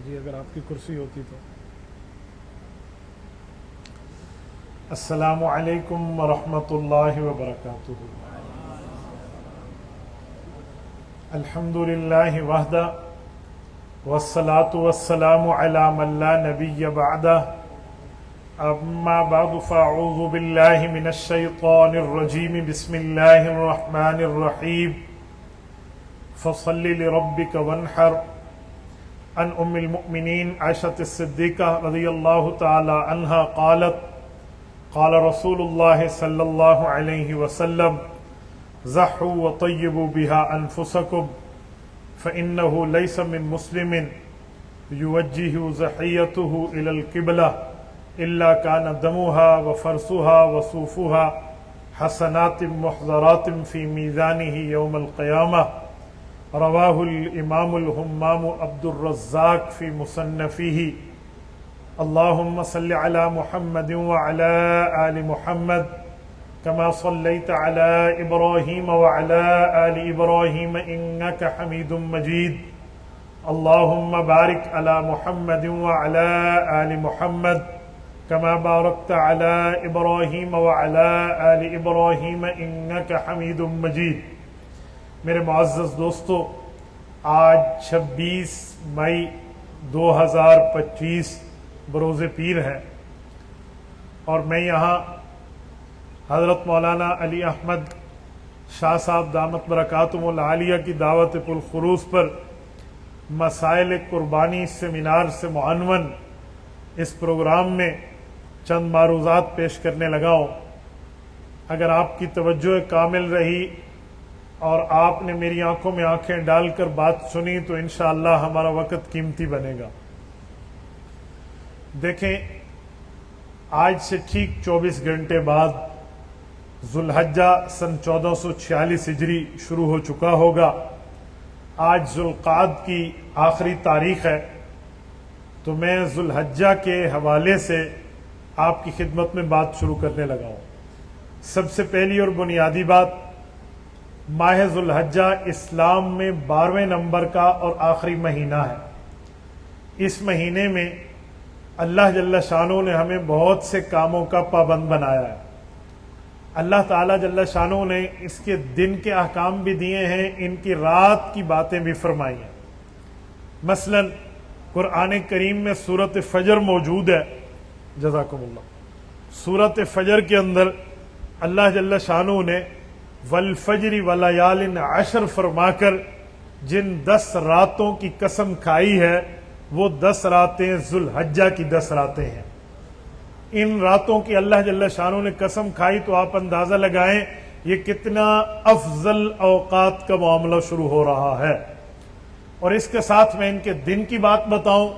جی اگر آپ کی کرسی ہوتی تو السلام علیکم ورحمۃ اللہ وبرکاتہ۔ الحمد للہ وحدہ والصلاة والسلام علی من لا نبی بعدہ، اما بعد فاعوذ باللہ من الشیطان الرجیم، بسم اللہ الرحمن الرحیم، فصل لربک وانحر۔ عن ام المؤمنین عائشہ الصدیقہ رضی اللہ تعالی عنہا قالت قال رسول اللہ صلی اللہ علیہ وسلم ضحوا وطیبوا بها انفسکم فإنه ليس من مسلم يوجه ضحيته إلى القبلة إلا كان دمها وفرسها وصوفها حسنات محضرات في ميزانه يوم القيامة۔ رواه الإمام الهمام عبد الرزاق في مصنفه۔ اللهم صل على محمد وعلى آل محمد كما صليت على إبراهيم وعلى آل إبراهيم إنك حميد مجيد۔ اللهم بارك على محمد وعلى آل محمد كما باركت على إبراهيم وعلى آل إبراهيم إنك حميد مجيد۔ میرے معزز دوستو، آج 26 مئی 2025 بروز پیر ہے، اور میں یہاں حضرت مولانا علی احمد شاہ صاحب دامت برکاتہم العالیہ کی دعوت پرخروس پر مسائل قربانی سیمینار سے معنون اس پروگرام میں چند معروضات پیش کرنے لگا ہوں۔ اگر آپ کی توجہ کامل رہی اور آپ نے میری آنکھوں میں آنکھیں ڈال کر بات سنی تو انشاءاللہ ہمارا وقت قیمتی بنے گا۔ دیکھیں، آج سے ٹھیک 24 گھنٹے بعد ذوالحجہ سن 1446 ہجری شروع ہو چکا ہوگا۔ آج ذوالقعد کی آخری تاریخ ہے، تو میں ذوالحجہ کے حوالے سے آپ کی خدمت میں بات شروع کرنے لگا ہوں۔ سب سے پہلی اور بنیادی بات، ماہ ذوالحجہ اسلام میں 12ویں نمبر کا اور آخری مہینہ ہے۔ اس مہینے میں اللہ جل شانہ نے ہمیں بہت سے کاموں کا پابند بنایا ہے۔ اللہ تعالیٰ جل شانہ نے اس کے دن کے احکام بھی دیے ہیں، ان کی رات کی باتیں بھی فرمائی ہیں۔ مثلا قرآن کریم میں سورۃ فجر موجود ہے، جزاکم اللہ۔ سورۃ فجر کے اندر اللہ جل شانہ نے والفجر ولیال عشر فرما کر جن 10 راتوں کی قسم کھائی ہے، وہ 10 راتیں ذوالحجہ کی 10 راتیں ہیں۔ ان راتوں کی اللہ جل شانہ نے قسم کھائی تو آپ اندازہ لگائیں یہ کتنا افضل اوقات کا معاملہ شروع ہو رہا ہے۔ اور اس کے ساتھ میں ان کے دن کی بات بتاؤں،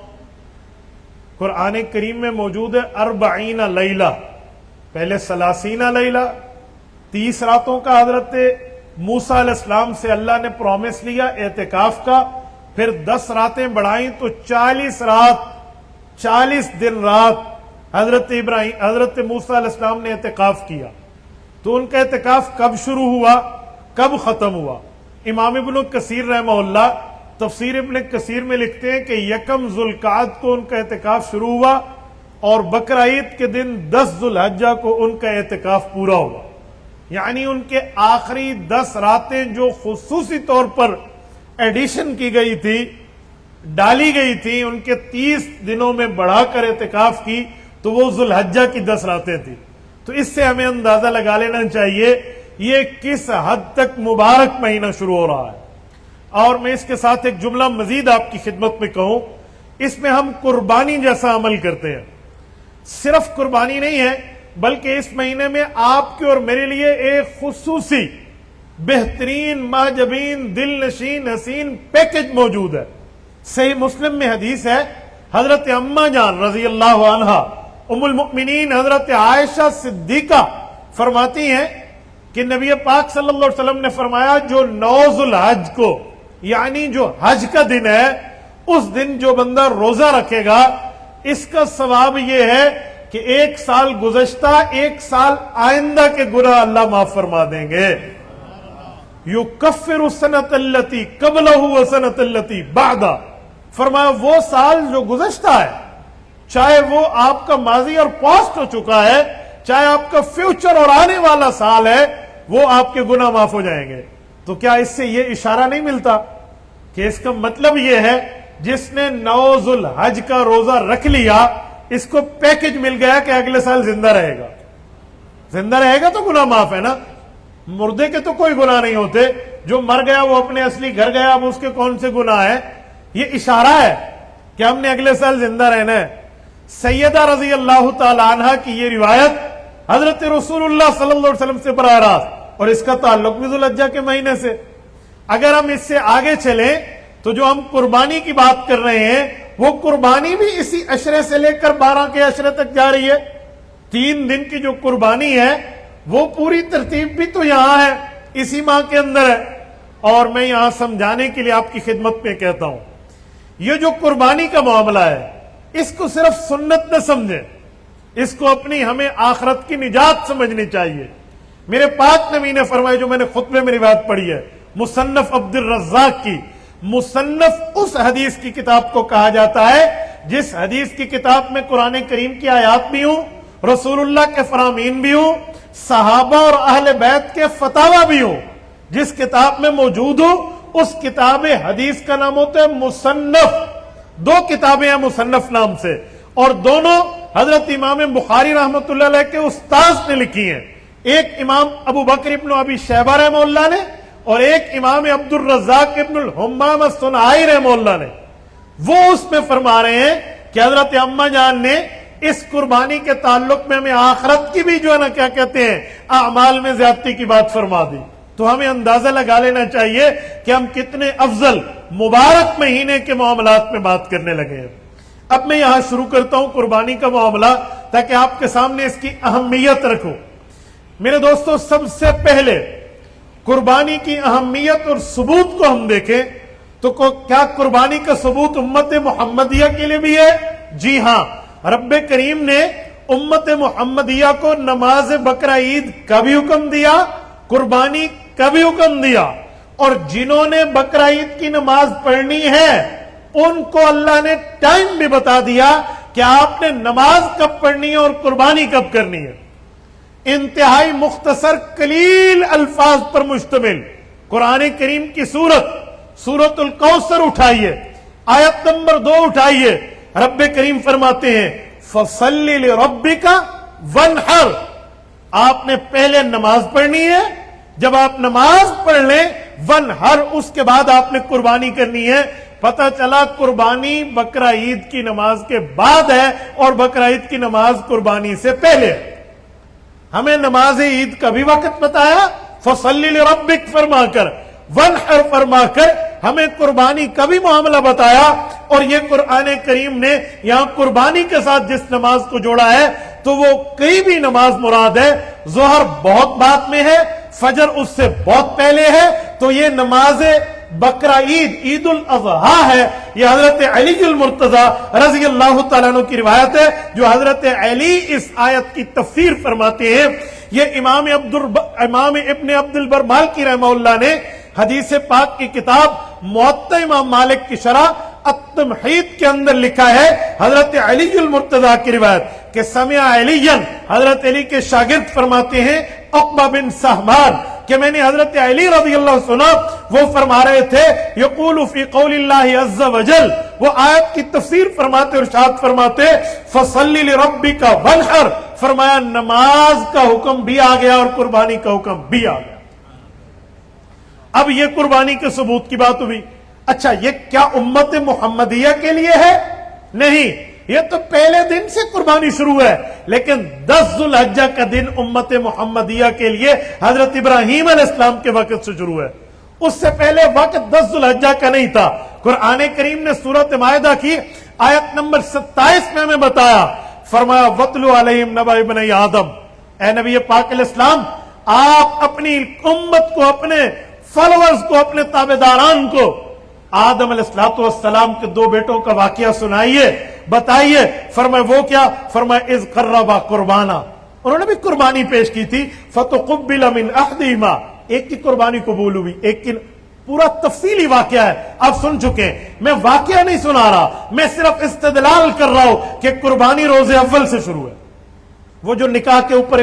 قرآن کریم میں موجود ہے 40 لیلہ، پہلے 30 لیلہ، 30 راتوں کا حضرت موسیٰ علیہ السلام سے اللہ نے پرومس لیا اعتکاف کا، پھر 10 راتیں بڑھائیں تو 40 رات، 40 دن رات حضرت موسیٰ علیہ السلام نے اعتکاف کیا۔ تو ان کا اعتکاف کب شروع ہوا، کب ختم ہوا؟ امام ابن کثیر رحمہ اللہ تفسیر ابن کثیر میں لکھتے ہیں کہ 1 ذوالقعد کو ان کا اعتکاف شروع ہوا، اور بقرعید کے دن 10 ذوالحجہ کو ان کا اعتکاف پورا ہوا۔ یعنی ان کے آخری 10 راتیں جو خصوصی طور پر ایڈیشن کی گئی تھی، ڈالی گئی تھی، ان کے 30 دنوں میں بڑھا کر اعتکاف کی، تو وہ ذوالحجہ کی 10 راتیں تھی۔ تو اس سے ہمیں اندازہ لگا لینا چاہیے یہ کس حد تک مبارک مہینہ شروع ہو رہا ہے۔ اور میں اس کے ساتھ ایک جملہ مزید آپ کی خدمت میں کہوں، اس میں ہم قربانی جیسا عمل کرتے ہیں۔ صرف قربانی نہیں ہے، بلکہ اس مہینے میں آپ کے اور میرے لیے ایک خصوصی بہترین معجبین دل نشین حسین پیکج موجود ہے۔ صحیح مسلم میں حدیث ہے، حضرت اماں جان رضی اللہ عنہا ام المؤمنین حضرت عائشہ صدیقہ فرماتی ہیں کہ نبی پاک صلی اللہ علیہ وسلم نے فرمایا جو 9 ذوالحج کو، یعنی جو حج کا دن ہے، اس دن جو بندہ روزہ رکھے گا، اس کا ثواب یہ ہے کہ ایک سال گزشتہ ایک سال آئندہ کے گناہ اللہ معاف فرما دیں گے. یکفر السنۃ التی قبلہ وسنۃ التی بعدہ. فرمایا وہ سال جو گزشتہ ہے، چاہے وہ آپ کا ماضی اور پاسٹ ہو چکا ہے، چاہے آپ کا فیوچر اور آنے والا سال ہے، وہ آپ کے گناہ معاف ہو جائیں گے. تو کیا اس سے یہ اشارہ نہیں ملتا کہ اس کا مطلب یہ ہے جس نے 9 ذوالحج کا روزہ رکھ لیا، اس کو پیکج مل گیا کہ اگلے سال زندہ رہے گا. زندہ رہے گا تو گناہ معاف ہے نا. مردے کے تو کوئی گناہ نہیں ہوتے، جو مر گیا وہ اپنے اصلی گھر گیا، اب اس کے کون سے گناہ ہیں. یہ اشارہ ہے کہ ہم نے اگلے سال زندہ رہنا ہے. سیدہ رضی اللہ تعالی عنہ کی یہ روایت حضرت رسول اللہ صلی اللہ علیہ وسلم سے براہ راست، اور اس کا تعلق بھی ذوالحجہ کے مہینے سے. اگر ہم اس سے آگے چلیں تو جو ہم قربانی کی بات کر رہے ہیں وہ قربانی بھی اسی عشرے سے لے کر 12 کے عشرے تک جا رہی ہے. 3 دن کی جو قربانی ہے وہ پوری ترتیب بھی تو یہاں ہے، اسی ماہ کے اندر ہے. اور میں یہاں سمجھانے کے لیے آپ کی خدمت میں کہتا ہوں، یہ جو قربانی کا معاملہ ہے اس کو صرف سنت نہ سمجھیں، اس کو اپنی ہمیں آخرت کی نجات سمجھنی چاہیے. میرے پاک نبی نے فرمایا، جو میں نے خطبے میں روایت پڑھی ہے مصنف عبد الرزاق کی، مصنف اس حدیث کی کتاب کو کہا جاتا ہے جس حدیث کی کتاب میں قرآن کریم کی آیات بھی ہوں، رسول اللہ کے فرامین بھی ہوں، صحابہ اور اہل بیت کے فتاوی بھی ہوں. جس کتاب میں موجود ہوں اس کتاب حدیث کا نام ہوتا ہے مصنف. 2 کتابیں ہیں مصنف نام سے، اور دونوں حضرت امام بخاری رحمۃ اللہ علیہ کے استاذ نے لکھی ہیں. ایک امام ابو بکر ابن ابی شیبہ رحمہ اللہ نے، اور ایک امام عبد الرزاق ابن الحمام الصنعانی رحمہ اللہ نے. وہ اس میں فرما رہے ہیں کہ حضرت اما جان نے اس قربانی کے تعلق میں ہمیں آخرت کی بھی جو ہے نا کیا کہتے ہیں اعمال میں زیادتی کی بات فرما دی. تو ہمیں اندازہ لگا لینا چاہیے کہ ہم کتنے افضل مبارک مہینے کے معاملات میں بات کرنے لگے ہیں. اب میں یہاں شروع کرتا ہوں قربانی کا معاملہ تاکہ آپ کے سامنے اس کی اہمیت رکھوں. میرے دوستو، سب سے پہلے قربانی کی اہمیت اور ثبوت کو ہم دیکھیں تو کیا قربانی کا ثبوت امت محمدیہ کے لیے بھی ہے؟ جی ہاں. رب کریم نے امت محمدیہ کو نماز بقرہ عید کا بھی حکم دیا، قربانی کا بھی حکم دیا، اور جنہوں نے بقرہ عید کی نماز پڑھنی ہے ان کو اللہ نے ٹائم بھی بتا دیا کہ آپ نے نماز کب پڑھنی ہے اور قربانی کب کرنی ہے. انتہائی مختصر قلیل الفاظ پر مشتمل قرآن کریم کی سورت الکوثر اٹھائیے، آیت نمبر 2 اٹھائیے. رب کریم فرماتے ہیں فَصَلِّ لِرَبِّكَ وَانْحَرْ. آپ نے پہلے نماز پڑھنی ہے، جب آپ نماز پڑھ لیں وَانْحَرْ اس کے بعد آپ نے قربانی کرنی ہے. پتہ چلا قربانی بقرہ عید کی نماز کے بعد ہے اور بقرہ عید کی نماز قربانی سے پہلے ہے. ہمیں نماز عید کا بھی وقت بتایا فَصَلِّ لِرَبِّكَ فرما کر، وَانْحَرْ فرما کر ہمیں قربانی کا بھی معاملہ بتایا. اور یہ قرآن کریم نے یہاں قربانی کے ساتھ جس نماز کو جوڑا ہے تو وہ کئی بھی نماز مراد ہے. ظہر بہت بعد میں ہے، فجر اس سے بہت پہلے ہے، تو یہ نماز بقرہ عید الاضحیٰ ہے. یہ حضرت علی المرتضی رضی اللہ تعالیٰ عنہ کی روایت ہے جو حضرت علی اس آیت کی تفسیر فرماتے ہیں. یہ امام ابن عبد البر مالکی رحمہ اللہ نے حدیث پاک کی کتاب موطا امام مالک کی شرح التمہید کے اندر لکھا ہے حضرت علی المرتضی کی روایت کہ سمع علی، حضرت علی کے شاگرد فرماتے ہیں عقبہ بن سہمان کہ میں نے حضرت علی رضی اللہ سنا، وہ فرما رہے تھے یقول فی قول اللہ عز وجل، وہ آیت کی تفسیر فرماتے اور ارشاد فرماتے فصلی لربک وانحر، فرمایا نماز کا حکم بھی آ گیا اور قربانی کا حکم بھی آ گیا. اب یہ قربانی کے ثبوت کی بات ہوئی. اچھا یہ کیا امت محمدیہ کے لیے ہے؟ نہیں، یہ تو پہلے دن سے قربانی شروع ہے، لیکن 10 ذوالحجہ کا دن امت محمدیہ کے لیے حضرت ابراہیم علیہ السلام کے وقت سے شروع ہے. اس سے پہلے وقت 10 ذوالحجہ کا نہیں تھا. قرآن کریم نے سورۃ مائدہ کی آیت نمبر 27 میں ہمیں بتایا، فرمایا وَاتْلُ عَلَيْهِمْ نَبَأَ ابْنَيْ آدم. اے نبی پاک علیہ السلام، آپ اپنی امت کو، اپنے فالورز کو، اپنے تابعداران کو آدم علیہ السلام کے 2 بیٹوں کا واقعہ سنائیے. بتائیے. فرمایا وہ کیا؟ فرمایا اذ قربا قربانا، انہوں نے بھی قربانی پیش کی تھی. فتقبل من احدہما، ایک کی قربانی قبول ہوئی، ایک کی. پورا تفصیلی واقعہ ہے، آپ سن چکے ہیں. میں واقعہ نہیں سنا رہا، میں صرف استدلال کر رہا ہوں کہ قربانی روزے اول سے شروع ہے. وہ جو نکاح کے اوپر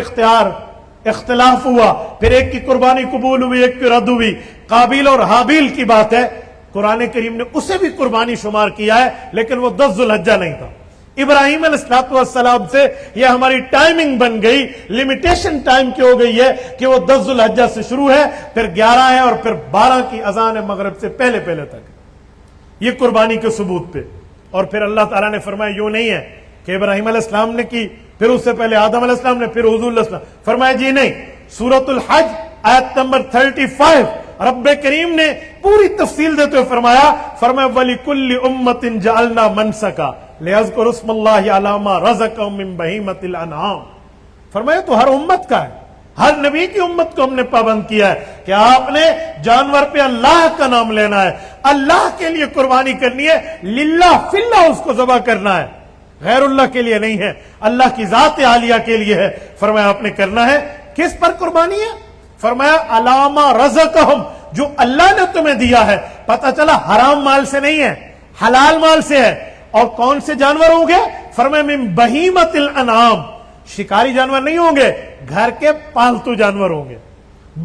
اختلاف ہوا، پھر ایک کی قربانی قبول ہوئی، ایک کی رد ہوئی. قابیل اور حابیل کی بات ہے، قرآن کریم نے اسے بھی قربانی شمار کیا ہے، لیکن وہ 10 ذو الحجہ نہیں تھا. ابراہیم علیہ السلام سے یہ ہماری ٹائمنگ بن گئی، لمیٹیشن ٹائم کی ہو گئی ہے کہ وہ 10 ذو الحجہ سے شروع ہے، پھر 11 ہے، اور پھر 12 کی اذان مغرب سے پہلے تک. یہ قربانی کے ثبوت پہ. اور پھر اللہ تعالیٰ نے فرمایا یوں نہیں ہے کہ ابراہیم علیہ السلام نے کی، پھر اس سے پہلے آدم علیہ السلام نے، پھر حضور علیہ السلام. فرمایا جی نہیں. سورۃ الحج آیت نمبر 35 رب کریم نے پوری تفصیل دیتے ہوئے فرمایا وَلِكُلِّ أُمَّةٍ جَعَلْنَا مَنْسَكًا لِيَذْكُرُوا اسْمَ اللَّهِ عَلَىٰ مَا رَزَقَهُم مِّن بَهِيمَةِ الْأَنْعَامِ. فرمایا تو ہر امت کا ہے، ہر نبی کی امت کو ہم نے پابند کیا ہے کہ آپ نے جانور پہ اللہ کا نام لینا ہے، اللہ کے لیے قربانی کرنی ہے، للہ فی اللہ اس کو ذبح کرنا ہے، غیر اللہ کے لیے نہیں ہے، اللہ کی ذات عالیہ کے لیے ہے. فرمایا آپ نے کرنا ہے. کس پر قربانی ہے؟ فرمایا علامہ رزقہم، جو اللہ نے تمہیں دیا ہے. پتہ چلا حرام مال سے نہیں ہے، حلال مال سے ہے. اور کون سے جانور ہوں گے؟ فرمایا من بہیمۃ الانعام، شکاری جانور نہیں ہوں گے، گھر کے پالتو جانور ہوں گے.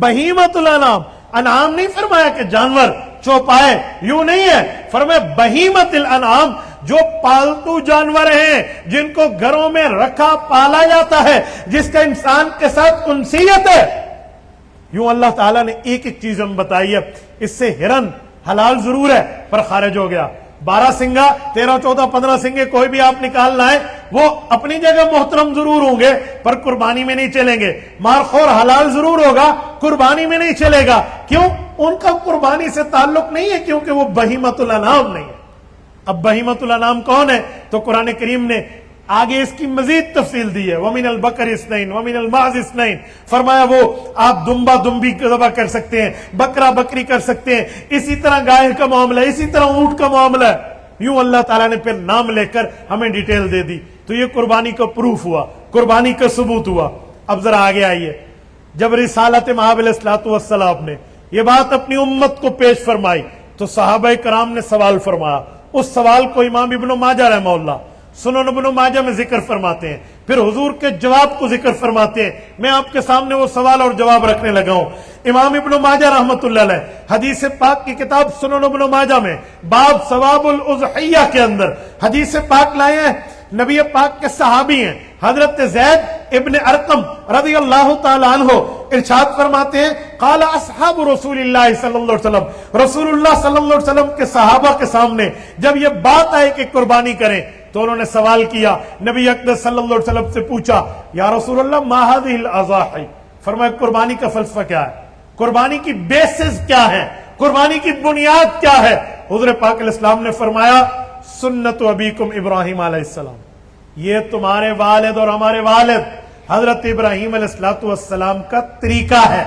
بہیمۃ الانعام، انعام نہیں فرمایا کہ جانور چوپائے، یوں نہیں ہے. فرمایا بہیمۃ الانعام، جو پالتو جانور ہیں، جن کو گھروں میں رکھا پالا جاتا ہے، جس کا انسان کے ساتھ انسیت ہے. یوں اللہ تعالیٰ نے ایک ایک چیز ہم بتائی ہے. اس سے ہرن حلال ضرور ہے پر خارج ہو گیا. 12 سنگا، 13 14 15 سنگے کوئی بھی آپ نکال لائیں، وہ اپنی جگہ محترم ضرور ہوں گے پر قربانی میں نہیں چلیں گے. مارخور حلال ضرور ہوگا، قربانی میں نہیں چلے گا. کیوں؟ ان کا قربانی سے تعلق نہیں ہے، کیونکہ وہ بہیمۃ الانعام نہیں ہے. اب بہیمۃ الانعام کون ہے؟ تو قرآن کریم نے آگے اس کی مزید تفصیل دی ہے. وَمِنَ الْبَقَرِ اثْنَيْنِ وَمِنَ الْمَعْزِ اثْنَيْنِ. فرمایا وہ آپ دمبا دمبی ذبح کر سکتے ہیں، بکرا بکری کر سکتے ہیں، اسی طرح گائے کا معاملہ ہے، اسی طرح اونٹ کا معاملہ ہے. یوں اللہ تعالیٰ نے پھر نام لے کر ہمیں ڈیٹیل دے دی. تو یہ قربانی کا پروف ہوا، قربانی کا ثبوت ہوا. اب ذرا آگے آئیے. جب رسالت مآب علیہ الصلوۃ والسلام نے یہ بات اپنی امت کو پیش فرمائی تو صحابہ کرام نے سوال فرمایا. اس سوال کو امام ابن ماجہ رحمہ اللہ سنن ابن ماجہ میں ذکر فرماتے ہیں، پھر حضور کے جواب کو ذکر فرماتے ہیں. میں آپ کے سامنے وہ سوال اور جواب رکھنے لگا ہوں. امام ابن ماجہ رحمۃ اللہ علیہ حدیث پاک کی کتاب سنن ابن ماجہ میں باب ثواب الاضحیہ کے اندر حدیث پاک لائے ہیں. نبی پاک کے صحابی ہیں حضرت زید ابن ارقم رضی اللہ تعالی عنہ، ارشاد فرماتے ہیں قال اصحاب رسول اللہ صلی اللہ علیہ وسلم، رسول اللہ صلی اللہ علیہ وسلم کے صحابہ کے سامنے جب یہ بات آئے کہ قربانی کریں تو انہوں نے سوال کیا. نبی اقدس صلی اللہ علیہ وسلم سے پوچھا یا رسول اللہ ما هذه الاضاحی. فرمایا قربانی کا فلسفہ کیا ہے، قربانی کی بیسز کیا ہے، قربانی کی بنیاد کیا ہے. حضور پاک علیہ السلام نے فرمایا سنت ابیکم ابراہیم علیہ السلام، یہ تمہارے والد اور ہمارے والد حضرت ابراہیم علیہ السلام کا طریقہ ہے.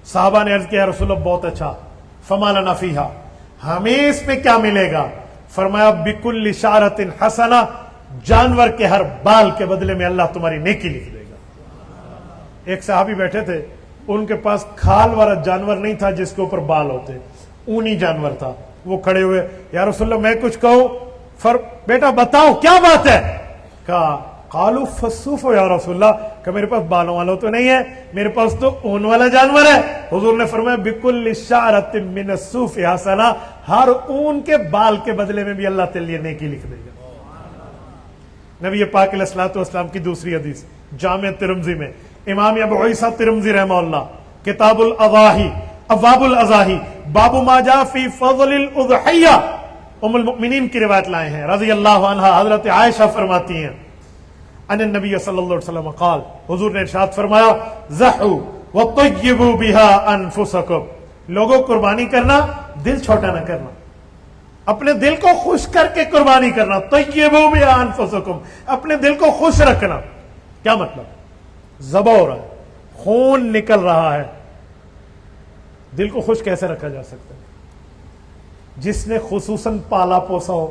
صحابہ نے عرض کیا رسول اللہ بہت اچھا، فما لنا فیہا، ہمیں اس میں کیا ملے گا؟ فرمایا بکل شعرۃ حسنہ، جانور کے ہر بال کے بدلے میں اللہ تمہاری نیکی لکھ دے گا. ایک صحابی بیٹھے تھے، ان کے پاس کھال والا جانور نہیں تھا جس کے اوپر بال ہوتے، اونی جانور تھا. وہ کھڑے ہوئے یا رسول اللہ میں کچھ کہوں؟ بیٹا بتاؤ کیا بات ہے؟ کہا قالوا فالصوف یا رسول اللہ، کہ میرے پاس بالوں والا تو نہیں ہے، میرے پاس تو اون والا جانور ہے. حضور نے فرمایا بکل شعرۃ من الصوف حسنہ، ہر اون کے بال کے بدلے میں بھی اللہ تیرے لیے نیکی لکھ دے گا. نبی پاک علیہ الصلوۃ والسلام کی دوسری حدیث جامع ترمذی میں امام ابو عیسیٰ ترمذی رحمہ اللہ کتاب الاضاحی ابواب الاضاحی باب ما جاء فی فضل الاضحیہ، ام المؤمنین کی روایت لائے ہیں رضی اللہ عنہا. حضرت عائشہ فرماتی ہیں ان النبی صلی اللہ علیہ وسلم قال، حضور نے ارشاد فرمایا ضحوا وطیبوا بها انفسکم، لوگوں قربانی کرنا دل چھوٹا نہ کرنا، اپنے دل کو خوش کر کے قربانی کرنا. طیبوا بها انفسکم، اپنے دل کو خوش رکھنا. کیا مطلب؟ ذبح ہو رہا ہے، خون نکل رہا ہے، دل کو خوش کیسے رکھا جا سکتا ہے؟ جس نے خصوصاً پالا پوسا ہو،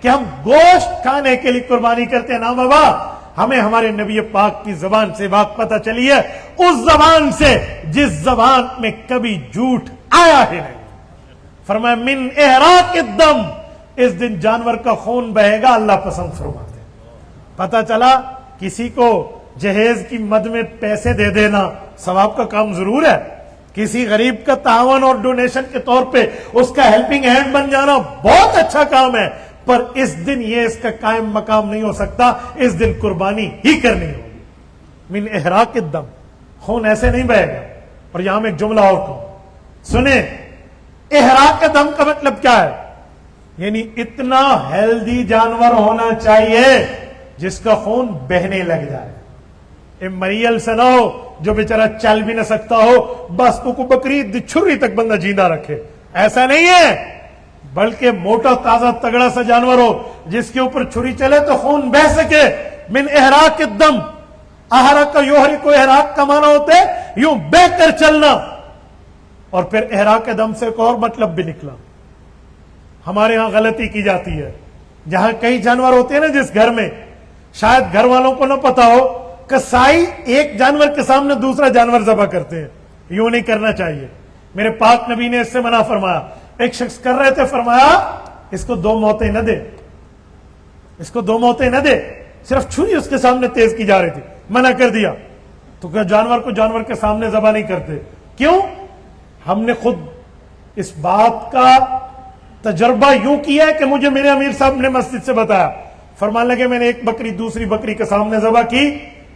کہ ہم گوشت کھانے کے لیے قربانی کرتے ہیں. نا بابا, ہمیں ہمارے نبی پاک کی زبان سے بات پتہ چلی ہے, اس زبان سے جس زبان میں کبھی جھوٹ آیا ہی نہیں. فرمایا من احراق الدم, اس دن جانور کا خون بہے گا, اللہ پسند فرماتے ہیں. پتہ چلا کسی کو جہیز کی مد میں پیسے دے دینا ثواب کا کام ضرور ہے, کسی غریب کا تعاون اور ڈونیشن کے طور پہ اس کا ہیلپنگ ہینڈ بن جانا بہت اچھا کام ہے, پر اس دن یہ اس کا قائم مقام نہیں ہو سکتا. اس دن قربانی ہی کرنی ہوگی. من احراق الدم, خون ایسے نہیں بہے گا. اور یہاں میں ایک جملہ اور کہوں, سنیں, احراق دم کا مطلب کیا ہے؟ یعنی اتنا ہیلدی جانور ہونا چاہیے جس کا خون بہنے لگ جائے. مریل سے نہ ہو جو بیچارہ چل بھی نہ سکتا ہو, بس کو بقرعید چھری تک بندہ جیندہ رکھے. ایسا نہیں ہے, بلکہ موٹا تازہ تگڑا سا جانور ہو جس کے اوپر چھری چلے تو خون بہ سکے. من احراق الدم, احرق کا یحرق کو احراق کا معنی ہوتے یوں بہ کر چلنا. اور پھر احراق دم سے ایک اور مطلب بھی نکلا. ہمارے ہاں غلطی کی جاتی ہے, جہاں کئی جانور ہوتے ہیں نا جس گھر میں, شاید گھر والوں کو نہ پتا ہو, کسائی ایک جانور کے سامنے دوسرا جانور ذبح کرتے ہیں. یوں نہیں کرنا چاہیے. میرے پاک نبی نے اس سے منع فرمایا. ایک شخص کر رہے تھے, فرمایا اس کو 2 موتیں نہ دے, اس کو 2 موتیں نہ دے, صرف چھری اس کے سامنے تیز کی جا رہی تھی, منع کر دیا. تو کیا جانور کو جانور کے سامنے ذبح نہیں کرتے؟ کیوں؟ ہم نے خود اس بات کا تجربہ یوں کیا ہے کہ مجھے میرے امیر صاحب نے مسجد سے بتایا. فرمان لگے میں نے ایک بکری دوسری بکری کے سامنے ذبح کی,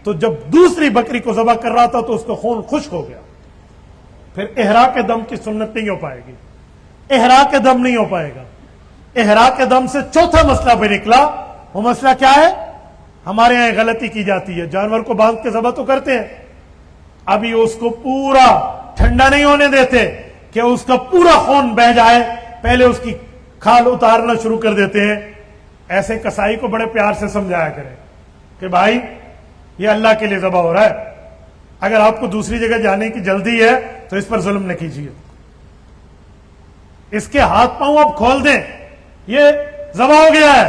تو جب دوسری بکری کو ذبح کر رہا تھا تو اس کا خون خشک ہو گیا. پھر احراق دم کی سنت نہیں ہو پائے گی, احراق دم نہیں ہو پائے گا. احراق دم سے چوتھا مسئلہ بھی نکلا. وہ مسئلہ کیا ہے؟ ہمارے یہاں غلطی کی جاتی ہے, جانور کو باندھ کے ذبح تو کرتے ہیں, ابھی اس کو پورا ٹھنڈا نہیں ہونے دیتے کہ اس کا پورا خون بہ جائے, پہلے اس کی کھال اتارنا شروع کر دیتے ہیں. ایسے کسائی کو بڑے پیار سے سمجھایا کریں کہ بھائی یہ اللہ کے لیے ذبح ہو رہا ہے, اگر آپ کو دوسری جگہ جانے کی جلدی ہے تو اس پر ظلم نہ کیجیے. اس کے ہاتھ پاؤں آپ کھول دیں, یہ ذبح ہو گیا ہے,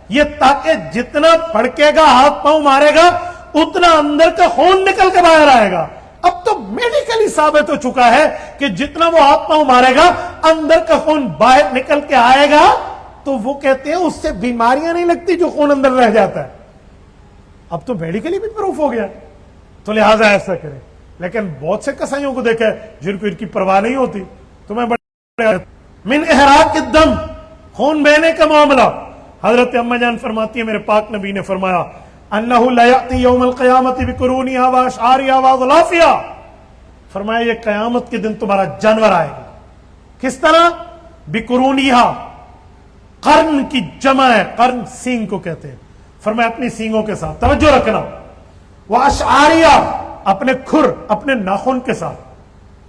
یہ تاکہ جتنا پھڑکے گا ہاتھ پاؤں مارے گا اتنا اندر کا خون نکل کے باہر آئے گا. اب تو میڈیکلی ثابت ہو چکا ہے کہ جتنا وہ ہاتھ پاؤں مارے گا اندر کا خون باہر نکل کے آئے گا. تو وہ کہتے ہیں اس سے بیماریاں نہیں لگتی جو خون اندر رہ جاتا ہے. اب تو میڈیکلی بھی پروف ہو گیا, تو لہٰذا ایسا کریں. لیکن بہت سے کسائیوں کو دیکھا ہے جن کو ان کی پرواہ نہیں ہوتی. تو میں من احراق الدم, خون بہنے کا معاملہ. حضرت اما جان فرماتی ہے میرے پاک نبی نے فرمایا انہ لا یأتی یوم القیامت بقرونہا واشعارہا واظلافہا, فرمایا یہ قیامت کے دن تمہارا جانور آئے گا. کس طرح؟ بقرونہا, قرن کی جمع ہے, قرن سینگ کو کہتے ہیں. فرمایا اپنی سینگوں کے ساتھ, توجہ رکھنا, واشعارہا اپنے کھر اپنے ناخن کے ساتھ,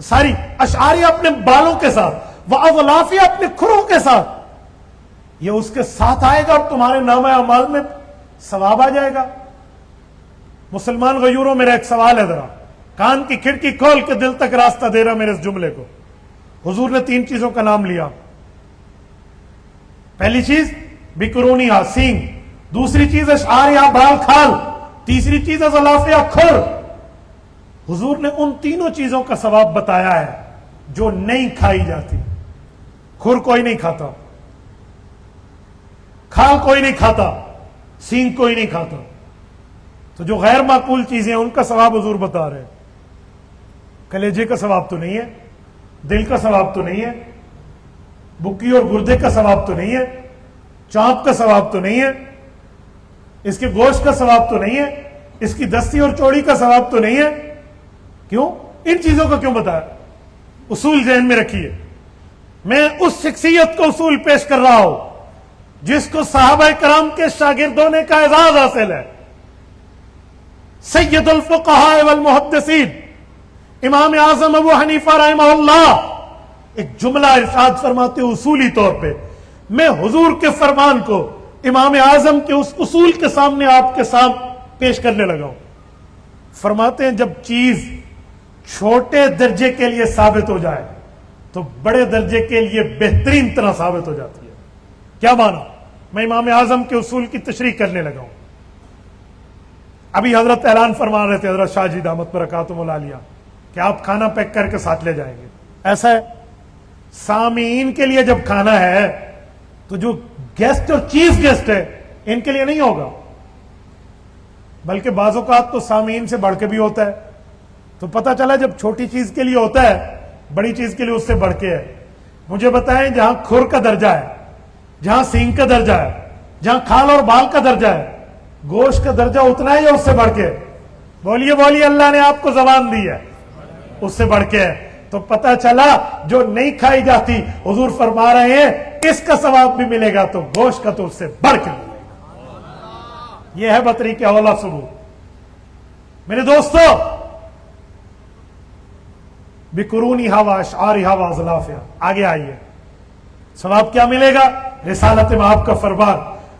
ساری اشعارہا اپنے بالوں کے ساتھ, واظلافہا اپنے کھروں کے ساتھ. یہ اس کے ساتھ آئے گا اور تمہارے نامہ اعمال میں ثواب آ جائے گا. مسلمان غیوروں, میرا ایک سوال ہے, ذرا کان کی کھڑکی کھول کے دل تک راستہ دے رہا میرے اس جملے کو. حضور نے 3 چیزوں کا نام لیا. پہلی چیز بقرونہا سینگ, دوسری چیز اشعارہا بال کھال, تیسری چیز اظلافہا کھر. حضور نے ان تینوں چیزوں کا ثواب بتایا ہے جو نہیں کھائی جاتی. کھر کوئی نہیں کھاتا, کھال کوئی نہیں کھاتا, سینگ کوئی نہیں کھاتا. تو جو غیر معقول چیزیں ہیں ان کا ثواب حضور بتا رہے ہیں. کلیجے کا ثواب تو نہیں ہے, دل کا ثواب تو نہیں ہے, بکی اور گردے کا ثواب تو نہیں ہے, چانپ کا ثواب تو نہیں ہے, اس کے گوشت کا ثواب تو نہیں ہے, اس کی دستی اور چوڑی کا ثواب تو نہیں ہے. کیوں؟ ان چیزوں کا کیوں بتایا؟ اصول ذہن میں رکھیے. میں اس شخصیت کو اصول پیش کر رہا ہوں جس کو صحابہ کرام کے شاگرد ہونے کا اعزاز حاصل ہے. سید الفقہاء والمحدثین امام اعظم ابو حنیفہ رحمہ اللہ ایک جملہ ارشاد فرماتے اصولی طور پہ. میں حضور کے فرمان کو امام اعظم کے اس اصول کے سامنے آپ کے سامنے پیش کرنے لگا ہوں. فرماتے ہیں جب چیز چھوٹے درجے کے لیے ثابت ہو جائے تو بڑے درجے کے لیے بہترین طرح ثابت ہو جاتی ہے. کیا مانا؟ میں امام اعظم کے اصول کی تشریح کرنے لگا ہوں. ابھی حضرت اعلان فرما رہے تھے حضرت شاہ جی دامت برکاتہم العالیہ کہ آپ کھانا پیک کر کے ساتھ لے جائیں گے. ایسا ہے سامعین کے لیے جب کھانا ہے تو جو گیسٹ اور چیف گیسٹ ہے ان کے لیے نہیں ہوگا، بلکہ بعض اوقات تو سامعین سے بڑھ کے بھی ہوتا ہے. تو پتہ چلا جب چھوٹی چیز کے لیے ہوتا ہے بڑی چیز کے لیے اس سے بڑھ کے ہے. مجھے بتائیں جہاں کھر کا درجہ ہے، جہاں سینگ کا درجہ ہے، جہاں کھال اور بال کا درجہ ہے، گوشت کا درجہ اتنا ہے یا اس سے بڑھ کے؟ بولیے بولیے، اللہ نے آپ کو زبان دی ہے، اس سے بڑھ کے ہے. تو پتہ چلا جو نہیں کھائی جاتی حضور فرما رہے ہیں اس کا ثواب بھی ملے گا تو گوشت کا تو اس سے بڑھ کے ملے گا. یہ ہے بطریق اولا ثبوت. میرے دوستو، بقرونہا واشعارہا واظلافہا، آگے آئیے ثواب کیا ملے گا؟ رسالت میں آپ کا فرمان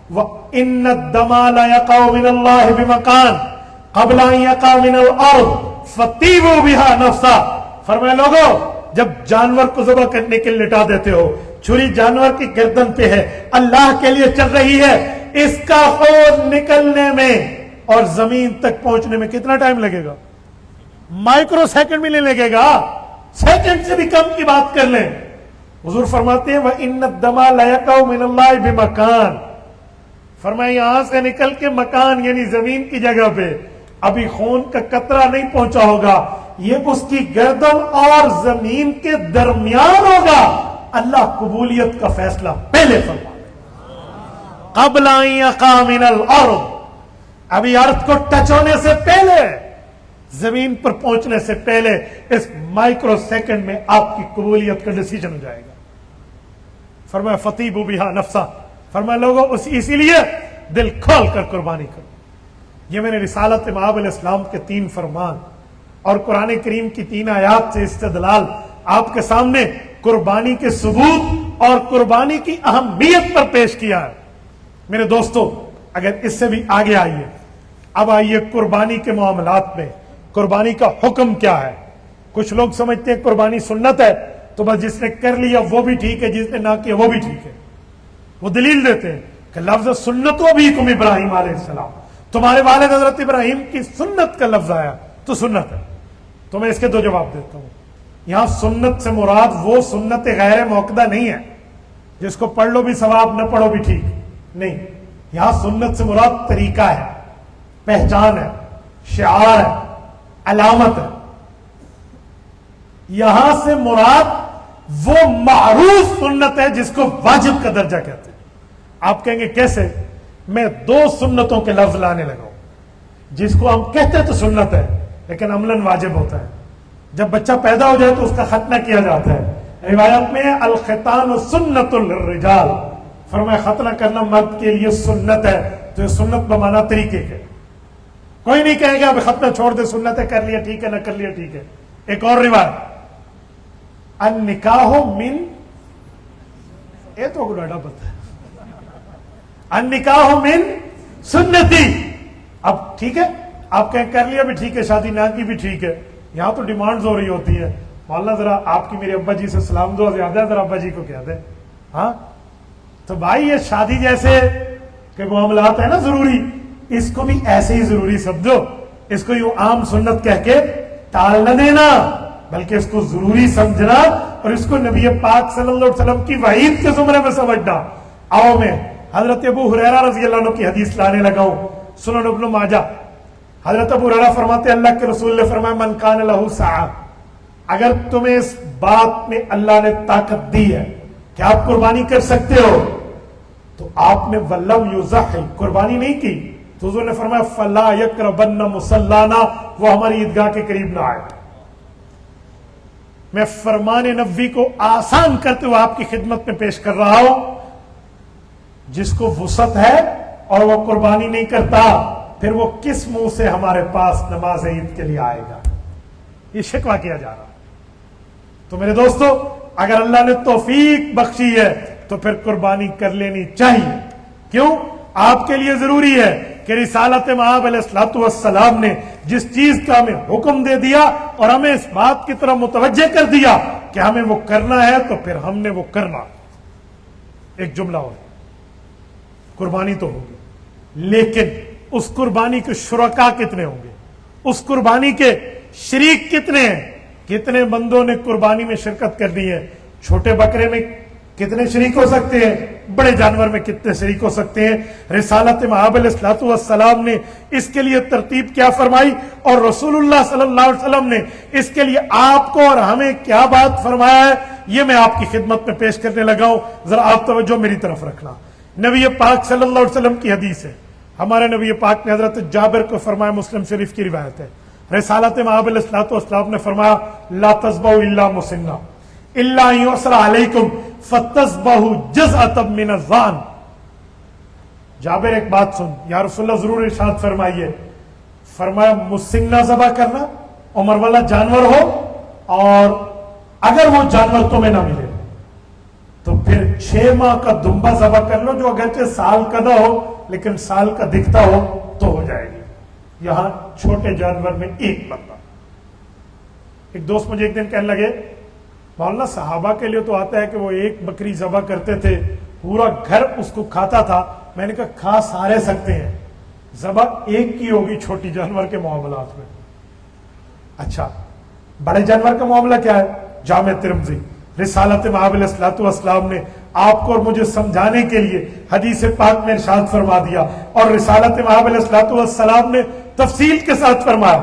وَإِنَّ الدَّمَا لَيَقَعُ مِنَ اللَّهِ بِمَكَانٍ قَبْلَ أَن يَقَعَ مِنَ الْأَرْضِ فَطِيبُوا بِهَا نَفْسًا. فرمائے لوگو، جب جانور کو ذبح کرنے کے لیے لٹا دیتے ہو، چھری جانور کی گردن پہ ہے، اللہ کے لیے چل رہی ہے، اس کا خون نکلنے میں اور زمین تک پہنچنے میں کتنا ٹائم لگے گا؟ مائکرو سیکنڈ بھی نہیں لگے گا، سیکنڈ سے بھی کم کی بات کر لیں. حضور فرماتے ہیں وَإِنَّ الدَّمَا لَيَقَعُ مِنَ اللَّهِ بِمَكَانٍ. فرمائے یہاں سے نکل کے مکان یعنی زمین کی جگہ پہ ابھی خون کا قطرہ نہیں پہنچا ہوگا، یہ اس کی گردن اور زمین کے درمیان ہوگا. اللہ قبولیت کا فیصلہ پہلے فرما لے. قبل ان یقع من الارض، ابھی ارض کو ٹچ ہونے سے پہلے، زمین پر پہنچنے سے پہلے اس مائکرو سیکنڈ میں آپ کی قبولیت کا ڈیسیجن ہو جائے گا. فرمایا فطیبوا بہا نفسا، فرمایا لوگوں اسی لیے دل کھول کر قربانی کرو. یہ میں نے رسالت مآب علیہ السلام کے 3 فرمان اور قرآن کریم کی 3 آیات سے استدلال آپ کے سامنے قربانی کے ثبوت اور قربانی کی اہمیت پر پیش کیا ہے. میرے دوستو، اگر اس سے بھی آگے آئیے، اب آئیے قربانی کے معاملات میں قربانی کا حکم کیا ہے. کچھ لوگ سمجھتے ہیں قربانی سنت ہے تو بس جس نے کر لیا وہ بھی ٹھیک ہے، جس نے نہ کیا وہ بھی ٹھیک ہے. وہ دلیل دیتے ہیں کہ لفظ سنت ابیکم ابراہیم علیہ السلام، تمہارے والد حضرت ابراہیم کی سنت کا لفظ آیا تو سنت ہے. تو میں اس کے 2 جواب دیتا ہوں. یہاں سنت سے مراد وہ سنت غیر موقدہ نہیں ہے جس کو پڑھ لو بھی ثواب، نہ پڑھو بھی ٹھیک نہیں. یہاں سنت سے مراد طریقہ ہے، پہچان ہے، شعار ہے، علامت ہے. یہاں سے مراد وہ معروف سنت ہے جس کو واجب کا درجہ کہتے ہیں. آپ کہیں گے کیسے؟ میں 2 سنتوں کے لفظ لانے لگا ہوں جس کو ہم کہتے تو سنت ہے لیکن عملاً واجب ہوتا ہے. جب بچہ پیدا ہو جائے تو اس کا ختنہ کیا جاتا ہے. روایت میں الختان سنت للرجال، فرمایا ختنہ کرنا مرد کے لیے سنت ہے. تو یہ سنت بمانا طریقے کے. کوئی نہیں کہے گا اب ختنہ چھوڑ دے، سنت ہے، کر لیا ٹھیک ہے، نہ کر لیا ٹھیک ہے. ایک اور روایت النکاح من، یہ تو ڈاڈا پتہ ہے، النکاح من سنتی. اب ٹھیک ہے آپ کہیں کر لیا بھی ٹھیک ہے، شادی نہ کی بھی ٹھیک ہے. یہاں تو ڈیمانڈز ہو رہی ہوتی ہے، مولانا ذرا آپ کی میرے ابا جی سے سلام دعا زیادہ ہے، ذرا ابا جی کو کہہ دیں. ہاں تو بھائی یہ شادی جیسے کہ معاملات ہے نا ضروری، اس کو بھی ایسے ہی ضروری سمجھو. اس کو یوں عام سنت کہہ کے ٹال نہ دینا، بلکہ اس کو ضروری سمجھنا اور اس کو نبی پاک صلی اللہ علیہ وسلم کی وعید کے زمرے میں سمجھنا. آؤ میں حضرت ابو ہریرہ رضی اللہ عنہ کی حدیث لانے لگا ہوں، سنن ابن ماجہ. حضرت ابو ہریرہ فرماتے اللہ کے رسول نے فرمایا من کان لہ سعہ، اگر تمہیں اس بات میں اللہ نے طاقت دی ہے کہ آپ قربانی کر سکتے ہو، تو آپ نے ولم یضحی، قربانی نہیں کی، تو حضور نے فرمایا فلا یقربن مصلانا، وہ ہماری عیدگاہ کے قریب نہ آئے. میں فرمان نبوی کو آسان کرتے ہوئے آپ کی خدمت میں پیش کر رہا ہوں. جس کو وسعت ہے اور وہ قربانی نہیں کرتا، پھر وہ کس منہ سے ہمارے پاس نماز عید کے لیے آئے گا؟ یہ شکوہ کیا جا رہا. تو میرے دوستو، اگر اللہ نے توفیق بخشی ہے تو پھر قربانی کر لینی چاہیے. کیوں؟ آپ کے لیے ضروری ہے کہ رسالت مآب علیہ الصلوۃ والسلام نے جس چیز کا ہمیں حکم دے دیا اور ہمیں اس بات کی طرف متوجہ کر دیا کہ ہمیں وہ کرنا ہے، تو پھر ہم نے وہ کرنا. ایک جملہ اور، قربانی تو ہوگی، لیکن اس قربانی کے شرکا کتنے ہوں گے، اس قربانی کے شریک کتنے ہیں، کتنے بندوں نے قربانی میں شرکت کرنی ہے؟ چھوٹے بکرے میں کتنے شریک ہو سکتے ہیں، بڑے جانور میں کتنے شریک ہو سکتے ہیں؟ رسالت مآب علیہ الصلوۃ والسلام نے اس کے لیے ترتیب کیا فرمائی، اور رسول اللہ صلی اللہ علیہ وسلم نے اس کے لیے آپ کو اور ہمیں کیا بات فرمایا ہے، یہ میں آپ کی خدمت میں پیش کرنے لگا ہوں. ذرا آپ توجہ میری طرف رکھنا. نبی پاک صلی اللہ علیہ وسلم کی حدیث ہے، ہمارے نبی پاک نے حضرت جابر کو فرمایا، مسلم شریف کی روایت ہے، رسالت مآب علیہ الصلوۃ والسلام نے فرمایا لا تذبحوا الا مسنہ الا ان یعصر علیکم فتذبحوا جزءۃ من الظان. جابر ایک بات سن، یا رسول اللہ ضرور ارشاد فرمائیے، فرمایا مسنہ ذبح کرنا، عمر والا جانور ہو، اور اگر وہ جانور تمہیں نہ ملے تو پھر 6 ماہ کا دمبا ذبح کر لو، جو اگرچہ سال کا نہ ہو لیکن سال کا دکھتا ہو تو ہو جائے گی. یہاں چھوٹے جانور میں ایک بندہ. ایک دوست مجھے ایک دن کہنے لگے، مولانا صحابہ کے لیے تو آتا ہے کہ وہ ایک بکری ذبح کرتے تھے، پورا گھر اس کو کھاتا تھا. میں نے کہا کھا سارے سکتے ہیں، ذبح ایک کی ہوگی چھوٹی جانور کے معاملات میں. اچھا بڑے جانور کا معاملہ کیا ہے؟ جامع ترمذی رسالت مآب علیہ الصلوۃ والسلام نے آپ کو اور مجھے سمجھانے کے لیے حدیث پاک میں ارشاد فرما دیا، اور رسالت مآب علیہ الصلوۃ والسلام نے تفصیل کے ساتھ فرمایا.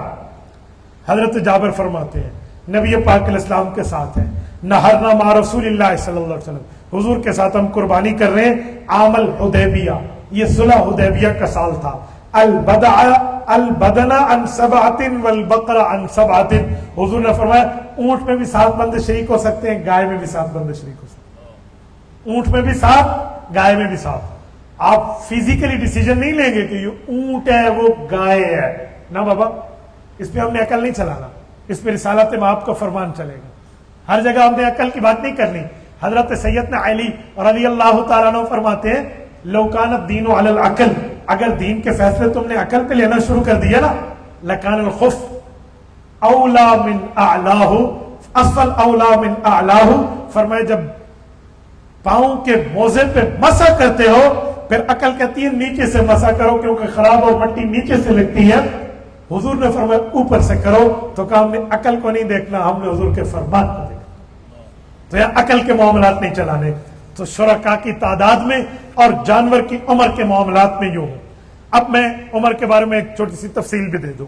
حضرت جابر فرماتے ہیں نبی پاک علیہ السلام کے ساتھ ہے، نہرنا مع رسول اللہ صلی اللہ علیہ وسلم، حضور کے ساتھ ہم قربانی کر رہے ہیں. عام الحدیبیہ، یہ صلح حدیبیہ کا سال تھا. البدن عن 7 والبقر عن 7. حضور نے فرمایا اونٹ میں بھی 7 بندے شریک ہو سکتے ہیں، گائے میں بھی 7 بندے شریک ہو سکتے ہیں. اونٹ میں بھی 7، گائے میں بھی 7. آپ فزیکلی ڈیسیجن نہیں لیں گے کہ یہ اونٹ ہے وہ گائے ہے، نہ بابا، اس پہ ہم نے عقل نہیں چلانا، اس پہ رسالت مآب کا فرمان چلے گا. ہر جگہ ہم نے عقل کی بات نہیں کرنی. حضرت سیدنا علی رضی اللہ تعالیٰ عنہ فرماتے ہیں لو کان الدین علی العقل، اگر دین کے فیصلے تم نے عقل پہ لینا شروع کر دیا نا، لکان الخف اولا من اعلاہ، اسفل اولا من اعلاہ. فرمائے جب پاؤں کے موزے پہ مسح کرتے ہو، پھر عقل کہتی ہے نیچے سے مسح کرو کیونکہ خراب اور مٹی نیچے سے لگتی ہے. حضور نے فرمایا اوپر سے کرو، تو کہ ہم نے عقل کو نہیں دیکھنا، ہم نے حضور کے فرمان کو دیکھنا. تو یہ عقل کے معاملات نہیں چلانے. تو شرکا کی تعداد میں اور جانور کی عمر کے معاملات میں یوں ہوں. اب میں عمر کے بارے میں ایک چھوٹی سی تفصیل بھی دے دوں.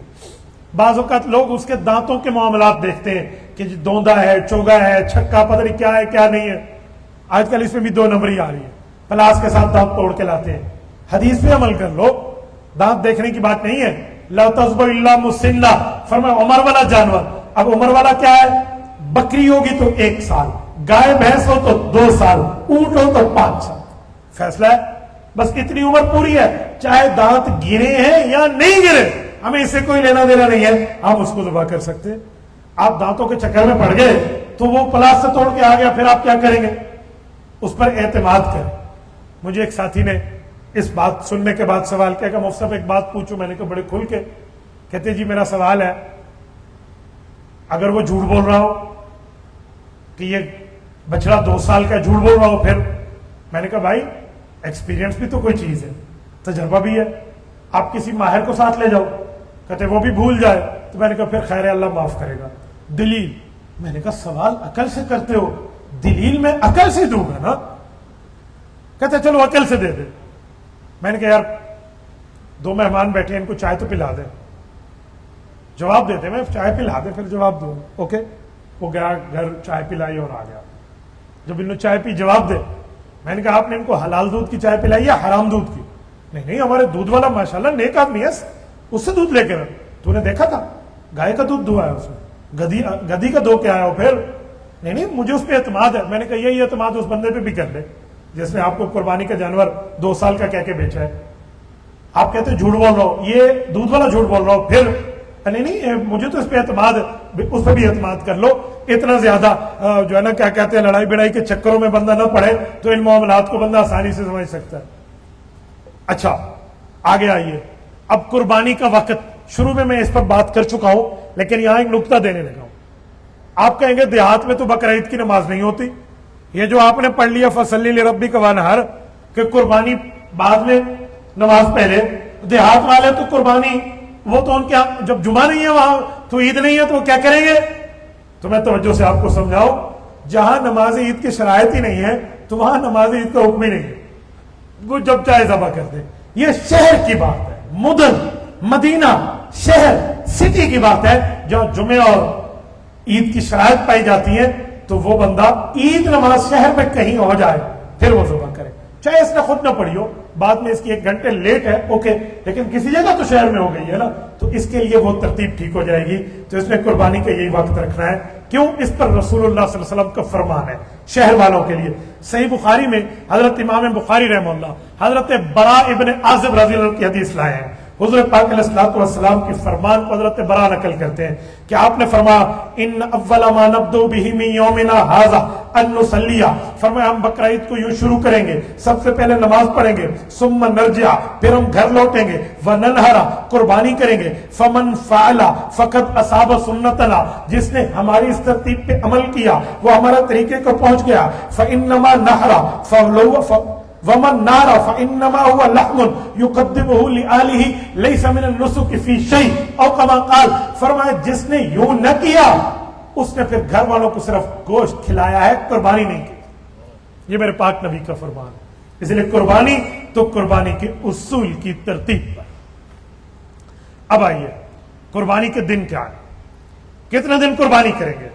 بعض اوقات لوگ اس کے دانتوں کے معاملات دیکھتے ہیں کہ دوندا ہے، چوگا ہے، چھکا، پتہ نہیں کیا ہے کیا نہیں ہے. آج کل اس میں بھی 2 نمبری آ رہی ہے، پلاس کے ساتھ دانت توڑ کے لاتے ہیں. حدیث پہ عمل کر لو، دانت دیکھنے کی بات نہیں ہے. لا تذبح الا مسنہ، فرمایا عمر والا جانور. اب عمر والا کیا ہے؟ بکری ہوگی تو 1 سال، گائے بھینس ہو تو 2 سال، اونٹ ہو تو 5 سال. فیصلہ ہے، بس اتنی عمر پوری ہے، چاہے دانت گرے ہیں یا نہیں گرے، ہمیں اس سے کوئی لینا دینا نہیں ہے، ہم اس کو ذبح کر سکتے. آپ دانتوں کے چکر میں پڑ گئے تو وہ پلاس سے توڑ کے آ گیا، پھر آپ کیا کریں گے؟ اس پر اعتماد کریں. مجھے ایک ساتھی نے اس بات سننے کے بعد سوال کیا کہ مفتی صاحب ایک بات پوچھوں. میں نے کہا بڑے کھل کے. کہتے جی میرا سوال ہے، اگر وہ جھوٹ بول رہا ہو کہ یہ بچڑا 2 سال کا جھوٹ بول رہا ہو، پھر میں نے کہا بھائی ایکسپیرینس بھی تو کوئی چیز ہے، تجربہ بھی ہے، آپ کسی ماہر کو ساتھ لے جاؤ. کہتے وہ بھی بھول جائے، تو میں نے کہا پھر خیر اللہ معاف کرے گا. دلیل. میں نے کہا سوال عقل سے کرتے ہو، دلیل میں عقل سے دوں گا نا. کہتے چلو عقل سے دے دے. میں نے کہا یار 2 مہمان بیٹھے ہیں، ان کو چائے تو پلا دیں. جواب دیتے میں چائے پلا دیں پھر جواب دوں. اوکے. وہ گیا گھر، چائے پلائی اور آ گیا. جب انہوں نے چائے پی جواب دے. میں نے کہا آپ نے ان کو حلال دودھ کی چائے پلائی یا حرام دودھ کی؟ نہیں ہمارے دودھ والا ماشاءاللہ نیک آدمی ہے، اس سے دودھ لے کے تو نے دیکھا تھا گائے کا دودھ دھوا ہے اس میں، گدی کا دھو کے آیا ہو. پھر نہیں مجھے اس پہ اعتماد ہے. میں نے کہا یہی اعتماد اس بندے پہ بھی کر لے جس نے آپ کو قربانی کا جانور 2 سال کا کہہ کے بیچا ہے. آپ کہتے جھوٹ بول رہا ہو، یہ دودھ والا جھوٹ بول رہا ہو. پھر نہیں مجھے تو اس پہ اعتماد ہے، اس پہ بھی اعتماد کر لو. اتنا زیادہ جو ہے نا کیا کہتے ہیں لڑائی بڑائی کے چکروں میں بندہ نہ پڑے تو ان معاملات کو بندہ آسانی سے سمجھ سکتا ہے. اچھا آگے آئیے. اب قربانی کا وقت، شروع میں اس پر بات کر چکا ہوں لیکن یہاں ایک نقطہ دینے لگا ہوں. آپ کہیں گے دیہات میں تو بقرہ عید کی نماز نہیں ہوتی. یہ جو آپ نے پڑھ لیا فصلی لربک وانحر کہ قربانی بعد میں نماز پہلے. دیہات والے تو قربانی وہ تو ان کے جب جمعہ نہیں ہے وہاں تو عید نہیں ہے تو وہ کیا کریں گے؟ تو میں توجہ سے آپ کو سمجھاؤں, جہاں نماز عید کی شرائط ہی نہیں ہے تو وہاں نماز عید کا حکم ہی نہیں ہے, وہ جب چاہے ذبح کر دیں. یہ شہر کی بات ہے, مدن, مدینہ, شہر, سٹی کی بات ہے. جہاں جمعے اور عید کی شرائط پائی جاتی ہیں تو وہ بندہ عید نماز شہر میں کہیں ہو جائے پھر وہ ذبح کرے, چاہے اس نے خود نہ پڑھی ہو, بعد میں اس کی 1 گھنٹے لیٹ ہے اوکے, لیکن کسی جگہ تو شہر میں ہو گئی ہے نا, تو اس کے لیے وہ ترتیب ٹھیک ہو جائے گی. تو اس میں قربانی کا یہی وقت رکھنا ہے. کیوں؟ اس پر رسول اللہ صلی اللہ علیہ وسلم کا فرمان ہے شہر والوں کے لیے. صحیح بخاری میں حضرت امام بخاری رحمہ اللہ حضرت برا ابن عازب رضی اللہ عنہ کی حدیث لائے ہیں. حضور پاک علیہ الصلوۃ والسلام کے فرمان کو حضرت برا نقل کرتے ہیں کہ آپ نے فرمایا ان اول ما نبدو به من یومنا ھذا ان نصلی, فرمایا ہم بقرہ عید کو یوں شروع کریں گے, سب سے پہلے نماز پڑھیں گے, ثم نرجع, پھر ہم گھر لوٹیں گے, وننہر, قربانی کریں گے, فمن فعل فقد اصاب سنتنا, جس نے ہماری اس ترتیب پہ عمل کیا وہ ہمارا طریقے کو پہنچ گیا, فانما نحر فلو ومن نار فانما هو لحم يقدمه لآلہ ليس من النسك في شيء او كما قال, فرمایا جس نے یوں نہ کیا اس نے پھر گھر والوں کو صرف گوشت کھلایا ہے, قربانی نہیں کی. یہ میرے پاک نبی کا فرمان ہے. اس لیے قربانی تو قربانی کے اصول کی ترتیب پر. اب آئیے قربانی کے دن کیا ہے, کتنے دن قربانی کریں گے,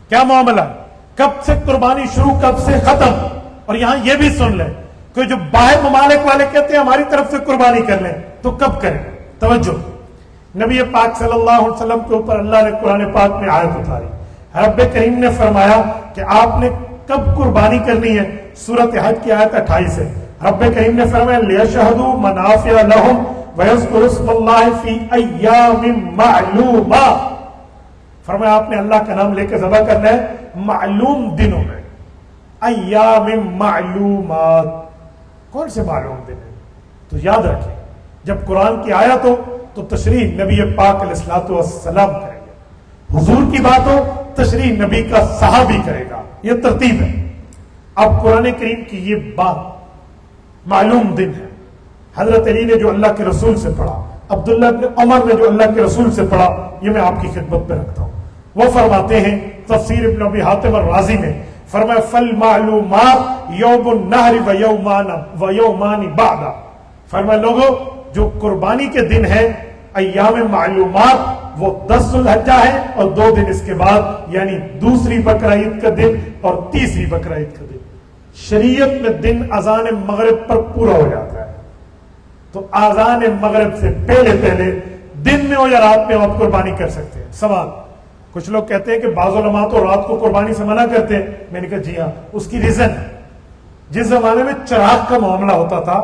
کیا معاملہ ہے, کب سے قربانی شروع کب سے ختم. اور یہاں یہ بھی سن لیں کہ جو باہر ممالک والے کہتے ہیں ہماری طرف سے قربانی کر لیں تو کب کریں. توجہ, نبی پاک صلی اللہ علیہ وسلم کے اوپر اللہ نے قرآن پاک میں آیت اتاری, رب کریم نے فرمایا کہ آپ نے کب قربانی کرنی ہے. سورۃ حج کی آیت 28 ہے. رب کریم نے فرمایا لیشہدوا منافع لہم ویذکروا اسم اللہ فی ایام معلومات, فرمایا آپ نے اللہ کا نام لے کے ذبح کرنا ہے معلوم دنوں میں. ایام معلومات, کون سے معلوم دن ہے؟ تو یاد رکھیں جب قرآن کی آیت ہو تو تشریح نبی پاک علیہ الصلوۃ والسلام کریں گے, حضور کی بات ہو تشریح نبی کا صحابی کرے گا, یہ ترتیب ہے. اب قرآن کریم کی یہ بات معلوم دن ہے. حضرت علی نے جو اللہ کے رسول سے پڑھا, عبداللہ بن عمر نے جو اللہ کے رسول سے پڑھا, یہ میں آپ کی خدمت پہ رکھتا ہوں. وہ فرماتے ہیں تفسیر ابن ابی حاتم الرازی میں, فرمایا فالمعلومات یوم النحر و یومان بعد, فرمایا لوگوں جو قربانی کے دن ہیں ایام معلومات وہ 10 ذو الحجہ ہے اور 2 دن اس کے بعد یعنی دوسری بقرہ عید کا دن اور تیسری بقرہ عید کا دن. شریعت میں دن اذان مغرب پر پورا ہو جاتا ہے, تو اذان مغرب سے پہلے پہلے دن میں ہو یا رات میں آپ قربانی کر سکتے ہیں. سوال, کچھ لوگ کہتے ہیں کہ بعض علماء تو رات کو قربانی سے منع کرتے ہیں. میں نے کہا جی ہاں, اس کی ریزن ہے جس زمانے میں چراغ کا معاملہ ہوتا تھا,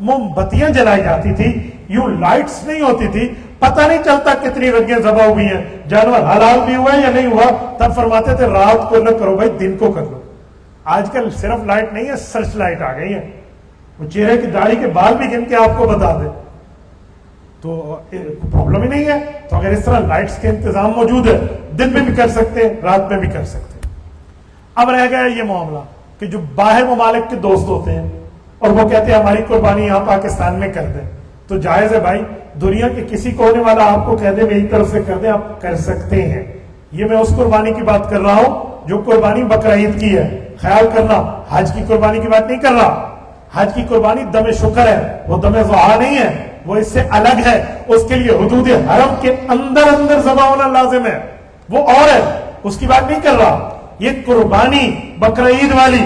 موم بتیاں جلائی جاتی تھی, یوں لائٹس نہیں ہوتی تھی, پتہ نہیں چلتا کتنی رنگیں ذبح ہوئی ہیں, جانور حلال بھی ہوا ہے یا نہیں ہوا, تب فرماتے تھے رات کو نہ کرو بھائی, دن کو کر لو. آج کل صرف لائٹ نہیں ہے, سرچ لائٹ آ گئی ہے, وہ چہرے کی داڑھی کے بال بھی گن کے آپ کو بتا دے تو پرابلم ہی نہیں ہے. تو اگر اس طرح لائٹس کے انتظام موجود ہے, دن میں بھی کر سکتے ہیں, رات میں بھی کر سکتے ہیں. اب رہ گیا یہ معاملہ کہ جو باہر ممالک کے دوست ہوتے ہیں اور وہ کہتے ہیں ہماری قربانی یہاں پاکستان میں کر دیں, تو جائز ہے بھائی, دنیا کے کسی کونے والا آپ کو کہہ دے میری طرف سے کر دیں, آپ کر سکتے ہیں. یہ میں اس قربانی کی بات کر رہا ہوں جو قربانی بقرہ عید کی ہے. خیال کرنا, حج کی قربانی کی بات نہیں کر رہا. حج کی قربانی دم شکر ہے, وہ دم ضحیٰ نہیں ہے, وہ اس سے الگ ہے. اس کے لیے حدود حرم کے اندر اندر ذبح ہونا لازم ہے, وہ اور ہے, اس کی بات نہیں کر رہا. یہ قربانی بقرہ عید والی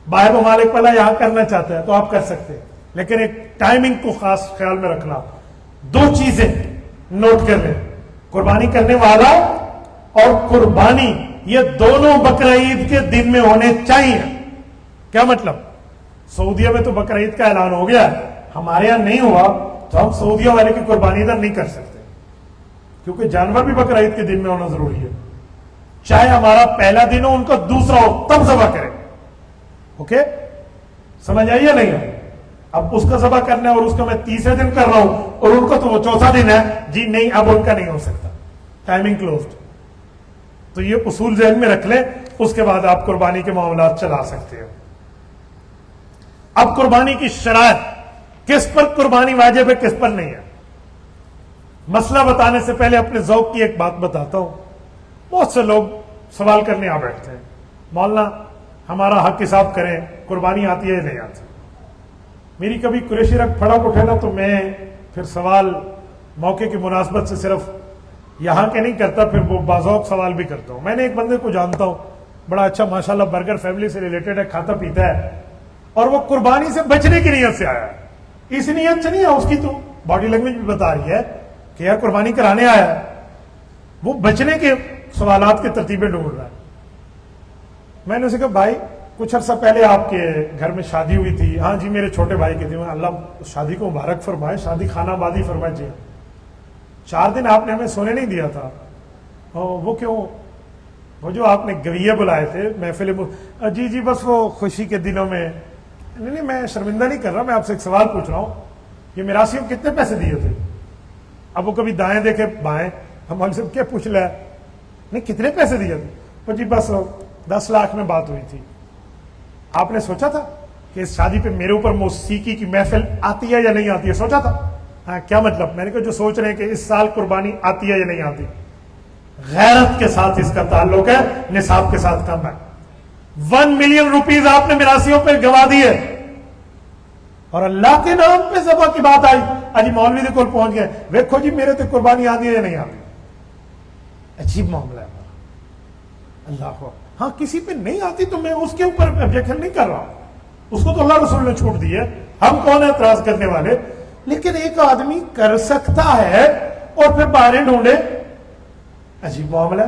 باہر ممالک والا یہاں کرنا چاہتا ہے تو آپ کر سکتے ہیں, لیکن ایک ٹائمنگ کو خاص خیال میں رکھنا. 2 چیزیں نوٹ کر لیں, قربانی کرنے والا اور قربانی یہ دونوں بقرہ عید کے دن میں ہونے چاہیے. کیا مطلب؟ سعودیہ میں تو بقرہ عید کا اعلان ہو گیا, ہمارے یہاں نہیں ہوا تو ہم سعودیہ والے کی قربانی ادھر نہیں کر سکتے, کیونکہ جانور بھی بقرہ عید کے دن میں ہونا ضروری ہے. چاہے ہمارا پہلا دن ہو, ان کا دوسرا ہو, تب ذبح کریں. اوکے, سمجھ آئیے نہیں ہے؟ اب اس کا ذبح کرنا ہے اور اس کا میں تیسرے دن کر رہا ہوں اور ان کا تو وہ چوتھا دن ہے, جی نہیں اب ان کا نہیں ہو سکتا, ٹائمنگ کلوزڈ. تو یہ اصول ذہن میں رکھ لیں, اس کے بعد آپ قربانی کے معاملات چلا سکتے ہیں. اب قربانی کی شرائط، کس پر قربانی واجب ہے کس پر نہیں ہے. مسئلہ بتانے سے پہلے اپنے ذوق کی ایک بات بتاتا ہوں. بہت سے لوگ سوال کرنے آ بیٹھتے ہیں، مولانا ہمارا حق حساب کریں، قربانی آتی ہے یا نہیں آتی. میری کبھی قریشی رگ پھڑک اٹھے نا تو میں پھر سوال موقع کی مناسبت سے صرف یہاں کے نہیں کرتا، پھر وہ بازوق سوال بھی کرتا ہوں. میں نے ایک بندے کو جانتا ہوں، بڑا اچھا ماشاءاللہ برگر فیملی سے ریلیٹڈ ہے، کھاتا پیتا ہے، اور وہ قربانی سے بچنے کی نیت سے آیا ہے. اس نیت سے نہیں ہے، اس کی تو باڈی لینگویج بھی بتا رہی ہے کہ یہ قربانی کرانے آیا ہے. وہ بچنے کے سوالات کی ترتیبیں ڈھونڈ رہا ہے. میں نے اسے کہا بھائی کچھ عرصہ پہلے آپ کے گھر میں شادی ہوئی تھی. ہاں جی میرے چھوٹے بھائی کی تھی. اللہ شادی کو مبارک فرمائے، شادی خانہ آبادی فرمائے. جی 4 دن آپ نے ہمیں سونے نہیں دیا تھا. وہ کیوں؟ وہ جو آپ نے گویے بلائے تھے محفل. جی بس وہ خوشی کے دنوں میں. نہیں میں شرمندہ نہیں کر رہا، میں آپ سے ایک سوال پوچھ رہا ہوں، یہ میراثیوں کتنے پیسے دیے تھے؟ اب وہ کبھی دائیں دیکھے بائیں، ہم سے کیا پوچھ لیا نہیں کتنے پیسے دیے تھے؟ وہ جی بس 10 لاکھ میں بات ہوئی تھی. آپ نے سوچا تھا کہ اس شادی پہ میرے اوپر موسیقی کی محفل آتی ہے یا نہیں آتی ہے؟ سوچا تھا؟ ہاں کیا مطلب؟ میں نے کہا جو سوچ رہے ہیں کہ اس سال قربانی آتی ہے یا نہیں آتی. غیرت کے ساتھ اس کا تعلق ہے، نصاب کے ساتھ کم ہے. 1 ملین روپیز آپ نے میراثیوں پہ گوا دیے، اور اللہ کے نام پہ ذبح کی بات آئی. اجی مولوی دے کول پہنچ گئے، ویکھو جی میرے تے قربانی آتی ہے یا نہیں آتی. عجیب معاملہ ہے ہمارا. اللہ کو ہاں کسی پہ نہیں آتی تو میں اس کے اوپر آبجیکشن نہیں کر رہا، اس کو تو اللہ رسول نے چھوٹ دی ہے، ہم کون ہیں اعتراض کرنے والے. لیکن ایک آدمی کر سکتا ہے اور پھر بہانے ڈھونڈے، عجیب معاملہ.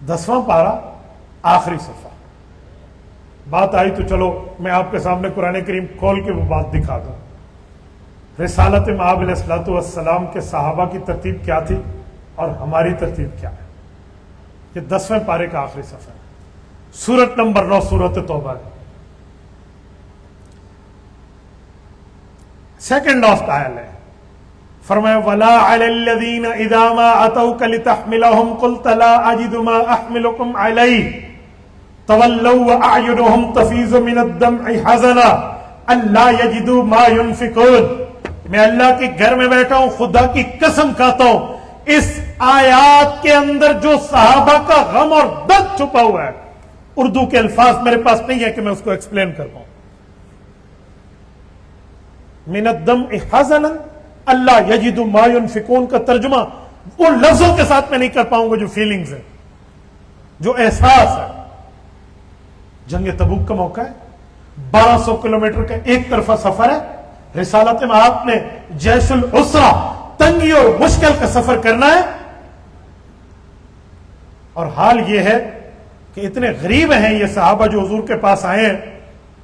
10واں پارہ آخری صفحہ. بات آئی تو چلو میں آپ کے سامنے قرآن کریم کھول کے وہ بات دکھا دوں. رسالت مآب علیہ الصلوۃ والسلام کے صحابہ کی ترتیب کیا تھی اور ہماری ترتیب کیا ہے. یہ 10ویں پارے کا آخری صفحہ ہے. سورت نمبر 9 سورت توبہ ہے. سیکنڈ لاسٹ آیت ہے. فرمایا وَلَا عَلَى الَّذِينَ إِذَا مَا أَتَوْكَ لِتَحْمِلَهُمْ قُلْتَ لَا أَجِدُ مَا أَحْمِلُكُمْ عَلَيْهِ تَوَلَّوْا وَأَعْيُنُهُمْ تَفِيضُ مِنَ الدَّمْعِ حَزَنًا أَلَّا يَجِدُوا مَا يُنْفِقُونَ. میں اللہ کے گھر میں بیٹھا ہوں، خدا کی قسم کھاتا ہوں اس آیات کے اندر جو صحابہ کا غم اور درد چھپا ہوا ہے، اردو کے الفاظ میرے پاس نہیں ہے کہ میں اس کو ایکسپلین کر پاؤں. من الدمع حزنا اللہ یجد ما ينفقون کا ترجمہ ان لفظوں کے ساتھ میں نہیں کر پاؤں گا جو فیلنگز ہے، جو احساس ہے. جنگ تبوک کا موقع ہے، 1200 کلومیٹر کا ایک طرفہ سفر ہے. رسالت میں آپ نے جیش العسرہ تنگی اور مشکل کا سفر کرنا ہے، اور حال یہ ہے کہ اتنے غریب ہیں یہ صحابہ جو حضور کے پاس آئے ہیں.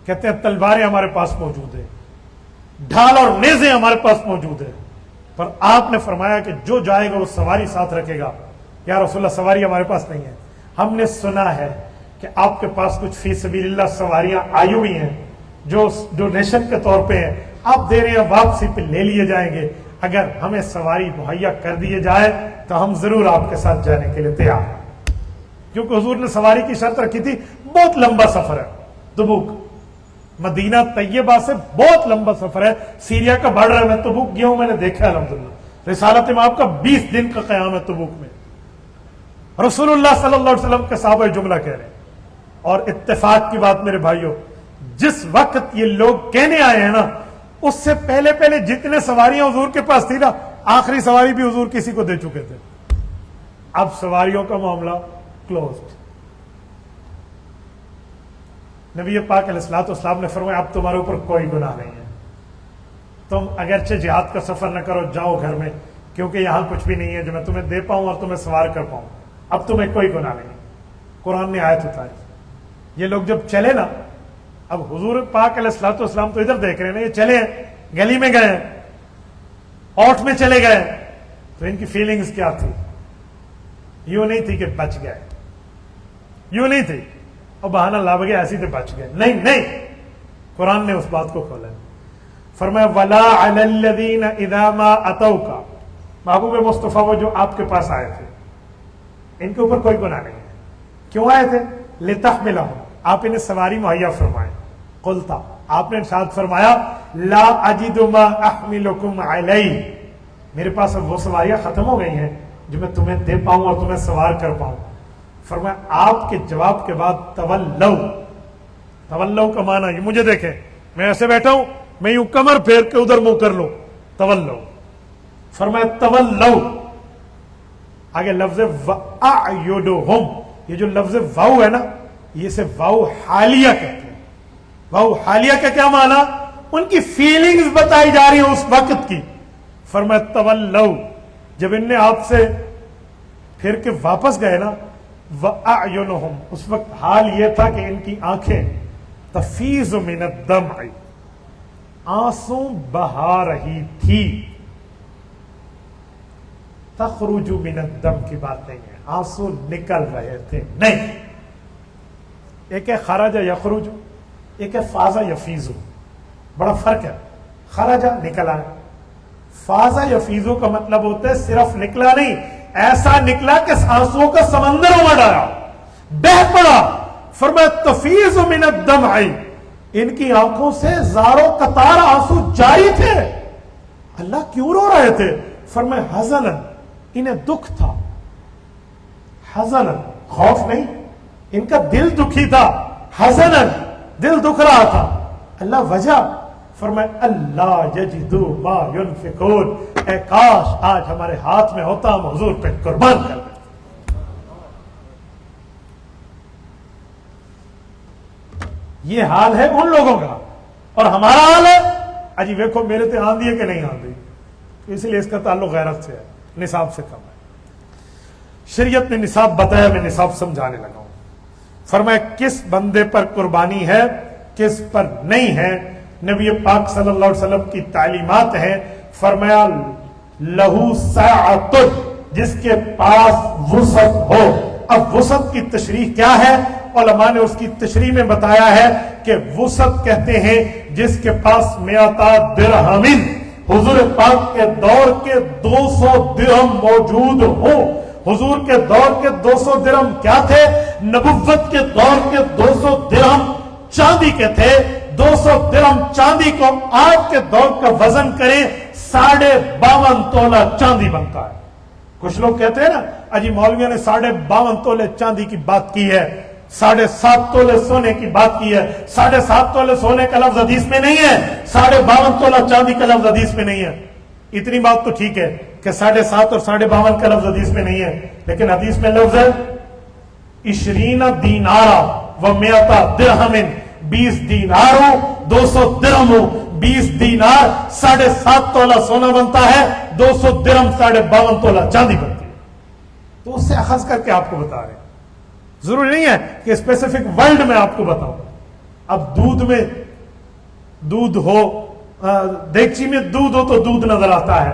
کہتے ہیں تلواریں ہمارے پاس موجود ہیں، ڈھال اور نیزیں ہمارے پاس موجود ہیں، پر آپ نے فرمایا کہ جو جائے گا وہ سواری ساتھ رکھے گا. یا رسول اللہ سواری ہمارے پاس نہیں ہے. ہم نے سنا ہے کہ آپ کے پاس کچھ فی سبیل اللہ سواریاں آئی ہوئی ہیں جو ڈونیشن کے طور پہ ہیں، آپ دے رہے ہیں، واپسی پہ لے لیے جائیں گے. اگر ہمیں سواری مہیا کر دیے جائے تو ہم ضرور آپ کے ساتھ جانے کے لیے تیار ہیں. کیونکہ حضور نے سواری کی شرط رکھی تھی. بہت لمبا سفر ہے تبوک، مدینہ طیبہ سے بہت لمبا سفر ہے. سیریا کا بارڈر ہے، میں تبوک گیا ہوں، میں نے دیکھا الحمدللہ. رسالت میں آپ کا 20 دن کا قیام ہے تبوک میں. رسول اللہ صلی اللہ علیہ وسلم کے صحابہ جملہ کہہ رہے ہیں. اور اتفاق کی بات میرے بھائیوں، جس وقت یہ لوگ کہنے آئے ہیں نا، اس سے پہلے پہلے جتنے سواریاں حضور کے پاس تھی نا، آخری سواری بھی حضور کسی کو دے چکے تھے. اب سواریوں کا معاملہ کلوزڈ. نبی پاک علیہ الصلوۃ والسلام نے فرمایا اب تمہارے اوپر کوئی گناہ نہیں ہے. تم اگرچہ جہاد کا سفر نہ کرو، جاؤ گھر میں، کیونکہ یہاں کچھ بھی نہیں ہے جو میں تمہیں دے پاؤں اور تمہیں سوار کر پاؤں. اب تمہیں کوئی گناہ نہیں. قرآن نے آیت اتاری. یہ لوگ جب چلے نا، اب حضور پاک علیہ الصلوۃ والسلام تو ادھر دیکھ رہے ہیں، یہ چلے ہیں، گلی میں گئے، اوٹ میں چلے گئے، تو ان کی فیلنگز کیا تھی؟ یوں نہیں تھی کہ بچ گئے، یوں نہیں تھی اور بہانہ لا بگے ایسی تھے بچ گئے. نہیں نہیں، قرآن نے اس بات کو کھولا. فرمایا وَلَا عَلَى الَّذِينَ إِذَا مَا أَتَوْكَ. محبوب مصطفیٰ وہ جو آپ کے پاس آئے تھے، ان کے اوپر کوئی گناہ نہیں ہے. کیوں آئے تھے؟ لِتَحْمِلَهُمْ. آپ انہیں سواری مہیا فرمائیں. قلتا آپ نے ارشاد فرمایا لا اجد ما احملکم علیہ، میرے پاس اب وہ سواریاں ختم ہو گئی ہیں جو میں تمہیں دے پاؤں اور تمہیں سوار کر پاؤں. فرمایا آپ کے جواب کے بعد تولو کا معنی یہ مجھے دیکھیں، میں ایسے بیٹھا ہوں، میں یوں کمر پھیر کے ادھر منہ کر لوں، تولو. فرمایا تولو، آگے لفظ وَأَعْيُنُهُمْ، یہ جو لفظ واو ہے نا، یہ سے واو حالیہ کہتے ہیں. واو حالیہ کا کیا معنی؟ ان کی فیلنگز بتائی جا رہی ہیں اس وقت کی. فرمایا تولو، جب ان نے آپ سے پھر کے واپس گئے نا، وَأَعْيُنُهُمْ، اس وقت حال یہ تھا کہ ان کی آنکھیں تفیض من الدمع، آنسو بہا رہی تھی. تخرج من الدم کی بات نہیں ہے، آنسو نکل رہے تھے نہیں. ایک ہے خرج یخرج، ایک ہے فاض یفیض، بڑا فرق ہے. خرج نکلا ہے، فاض یفیض کا مطلب ہوتا ہے صرف نکلا نہیں، ایسا نکلا کہ آنسوؤں کا سمندر امڑ آیا، بہہ پڑا. فرمایا تفیض من الدمع، ان کی آنکھوں سے زاروں قطار آنسو جاری تھے. اللہ کیوں رو رہے تھے؟ فرمایا حزنن، انہیں دکھ تھا. حزنن خوف نہیں، ان کا دل دکھی تھا. حزنن دل دکھ رہا تھا. اللہ وجہ؟ فرمایا اللہ یجدو ما ینفقون، اے کاش آج ہمارے ہاتھ میں ہوتا ہم حضور پہ قربان کر دیتے. یہ حال ہے ان لوگوں کا، اور ہمارا حال ہے اجی ویکھو میرے تے آندھی ہے کہ نہیں آندھی. اس لیے اس کا تعلق غیرت سے ہے، نصاب سے کم ہے. شریعت نے نصاب بتایا، میں نصاب سمجھانے لگا ہوں. فرمایا کس بندے پر قربانی ہے کس پر نہیں ہے. نبی پاک صلی اللہ علیہ وسلم کی تعلیمات ہیں. فرمایا لہو سعۃ، جس کے پاس وسعت ہو. اب وسعت کی تشریح کیا ہے؟ علماء نے اس کی تشریح میں بتایا ہے کہ وسعت کہتے ہیں جس کے پاس میاتا درہمن، حضور پاک کے دور کے 200 درہم موجود ہو. حضور کے دور کے 200 درہم کیا تھے؟ نبوت کے دور کے 200 درہم چاندی کے تھے. 200 درہم چاندی کو آج کے دور کا وزن کریں 52.5 تولہ چاندی بنتا ہے. کچھ لوگ کہتے ہیں نا اجی مولویوں نے 52.5 تولے چاندی کی بات کی ہے، 7.5 تولے سونے کی بات کی ہے. 7.5 تولے سونے کا لفظ حدیث میں نہیں ہے، 52.5 تولہ چاندی کا لفظ حدیث میں نہیں ہے. اتنی بات تو ٹھیک ہے کہ 7.5 اور 52.5 کا لفظ حدیث میں نہیں ہے، لیکن حدیث میں لفظ ہے 20 دینارا و میتا درہمن، 20 دیناروں 200 درہموں. 20 دینار 7.5 تولہ سونا بنتا ہے، 200 درہم 52.5 تولہ چاندی بنتی ہے. تو اس سے اخذ کر کے آپ کو بتا رہے ہیں. ضروری نہیں ہے کہ اسپیسیفک ورلڈ میں آپ کو بتاؤں. اب دودھ میں دودھ ہو، دیگچی میں دودھ ہو تو دودھ نظر آتا ہے،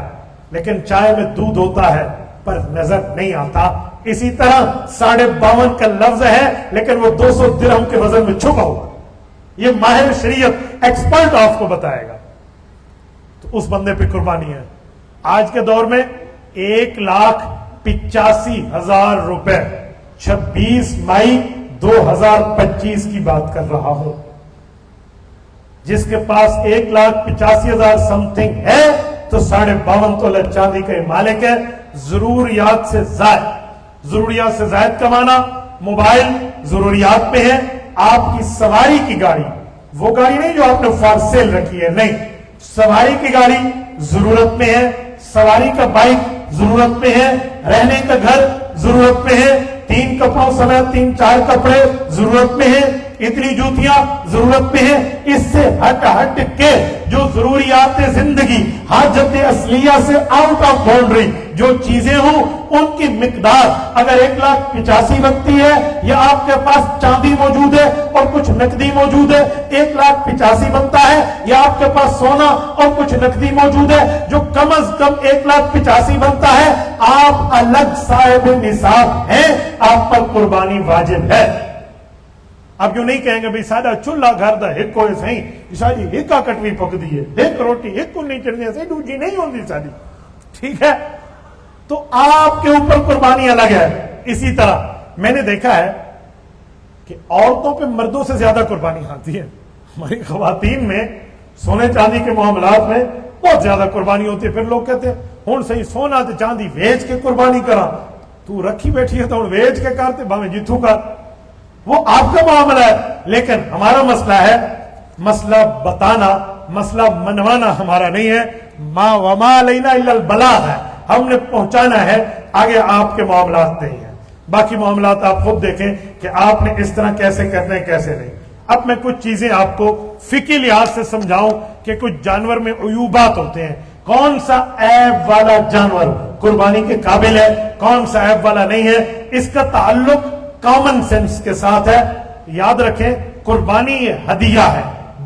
لیکن چائے میں دودھ ہوتا ہے پر نظر نہیں آتا. اسی طرح 52.5 کا لفظ ہے لیکن وہ 200 درہم کے وزن میں چھپا ہوا. یہ ماہر شریعت ایکسپرٹ آپ کو بتائے گا. تو اس بندے پہ قربانی ہے. آج کے دور میں 1,85,000 روپے 26 مئی 2025 کی بات کر رہا ہوں. جس کے پاس 1,85,000 سم تھنگ ہے تو 52.5 تولہ چاندی کا مالک ہے. ضروریات سے زائد، ضروریات سے زائد کا معنی موبائل ضروریات میں ہے. آپ کی سواری کی گاڑی، وہ گاڑی نہیں جو آپ نے فار سیل رکھی ہے، نہیں، سواری کی گاڑی ضرورت میں ہے. سواری کا بائک ضرورت میں ہے. رہنے کا گھر ضرورت میں ہے. 3 کپڑوں سمیت 3-4 کپڑے ضرورت میں ہیں. اتنی جوتیاں ضرورت میں ہیں. اس سے ہٹ کے جو ضروریات زندگی، حاجت اصلیہ سے آؤٹ آف باؤنڈری جو چیزیں ہوں ان کی مقدار اگر 1,85,000 بنتی ہے، یا آپ کے پاس چاندی موجود ہے اور کچھ نقدی موجود ہے 1,85,000 بنتا ہے، یا آپ کے پاس سونا اور کچھ نقدی موجود ہے جو کم از کم 1,85,000 بنتا ہے، آپ الگ صاحب نصاب ہیں، آپ پر قربانی واجب ہے. آپ کیوں نہیں کہیں گے بھئی سادہ چولہا گھر دا ایک کوئی صحیح ساری ایک کٹوی پک دی ہے، ایک روٹی ایک کو نہیں چڑھنی ہے، دوسری نہیں ہوتی ساری، ٹھیک ہے؟ تو آپ کے اوپر قربانی الگ ہے. اسی طرح میں نے دیکھا ہے کہ عورتوں پہ مردوں سے زیادہ قربانی آتی ہے. ہماری خواتین میں سونے چاندی کے معاملات میں بہت زیادہ قربانی ہوتی ہے. پھر لوگ کہتے ہیں ہوں صحیح سونا تے چاندی ویچ کے قربانی کرا, تو رکھی بیٹھی ہے تو ہوں ویچ کے کرتے باویں جتھوں کا, وہ آپ کا معاملہ ہے. لیکن ہمارا مسئلہ ہے, مسئلہ بتانا, مسئلہ منوانا ہمارا نہیں ہے. ما وما علینا الا البلاغ ہے, ہم نے پہنچانا ہے, آگے آپ کے معاملات نہیں ہیں. باقی معاملات آپ خود دیکھیں کہ آپ نے اس طرح کیسے کرنے ہیں کیسے نہیں. اب میں کچھ چیزیں آپ کو فقہی لحاظ سے سمجھاؤں کہ کچھ جانور میں عیوبات ہوتے ہیں. کون سا عیب والا جانور قربانی کے قابل ہے, کون سا عیب والا نہیں ہے, اس کا تعلق کامن سینس کے ساتھ ہے. یاد رکھیں قربانی یہ ہدیہ ہے,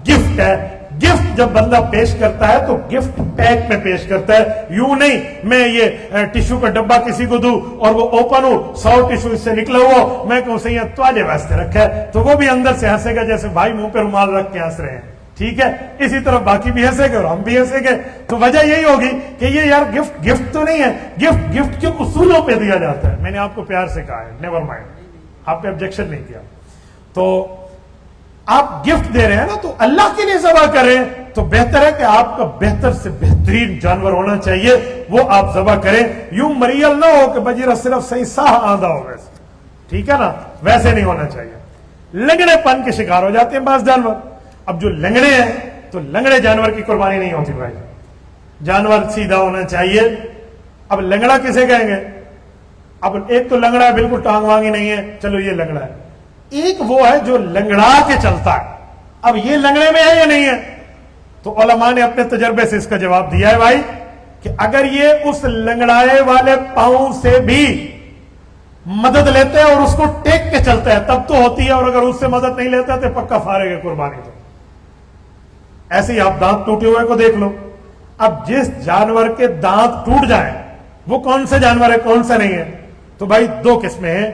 گفٹ ہے. گفٹ جب بندہ پیش کرتا ہے تو گفٹ پیک میں پیش کرتا ہے, یوں نہیں میں یہ ٹشو کا ڈبہ کسی کو دوں اور وہ اوپن ہو 100 ٹشو اس سے نکلا ہوا, میں کہوں سے یہ تواجے واسطے رکھا ہے, تو وہ بھی اندر سے ہنسے گا جیسے بھائی منہ پہ رومال رکھ کے ہنس رہے ہیں. ٹھیک ہے, اسی طرح باقی بھی ہنسے گے اور ہم بھی ہنسے گے. تو وجہ یہی ہوگی کہ یہ یار گفٹ تو نہیں ہے, گفٹ کے اصولوں پہ دیا جاتا ہے. میں نے آپ کو پیار سے کہا ہے, نیور مائنڈ, آپ نے آبجیکشن نہیں کیا. تو آپ گفٹ دے رہے ہیں نا, تو اللہ کے لیے ذبح کریں تو بہتر ہے کہ آپ کا بہتر سے بہترین جانور ہونا چاہیے, وہ آپ ذبح کریں. یوں مریل نہ ہو کہ بجیرہ صرف صحیح ساہ آندھا ہو ویسے, ٹھیک ہے نا, ویسے نہیں ہونا چاہیے. لنگڑے پن کے شکار ہو جاتے ہیں بعض جانور. اب جو لنگڑے ہیں تو لنگڑے جانور کی قربانی نہیں ہوتی بھائی, جانور سیدھا ہونا چاہیے. اب لنگڑا کسے کہیں گے؟ اب ایک تو لنگڑا ہے بالکل ٹانگ وانگی نہیں ہے, چلو یہ لنگڑا ہے. ایک وہ ہے جو لنگڑا کے چلتا ہے, اب یہ لنگڑے میں ہے یا نہیں ہے؟ تو علماء نے اپنے تجربے سے اس کا جواب دیا ہے بھائی کہ اگر یہ اس لنگڑائے والے پاؤں سے بھی مدد لیتے ہیں اور اس کو ٹیک کے چلتا ہے تب تو ہوتی ہے, اور اگر اس سے مدد نہیں لیتا تو پکا فارغ ہے قربانی. تو ایسے ہی آپ دانت ٹوٹے ہوئے کو دیکھ لو. اب جس جانور کے دانت ٹوٹ جائیں وہ کون سا جانور ہے کون سا نہیں ہے؟ تو بھائی دو قسمیں ہیں.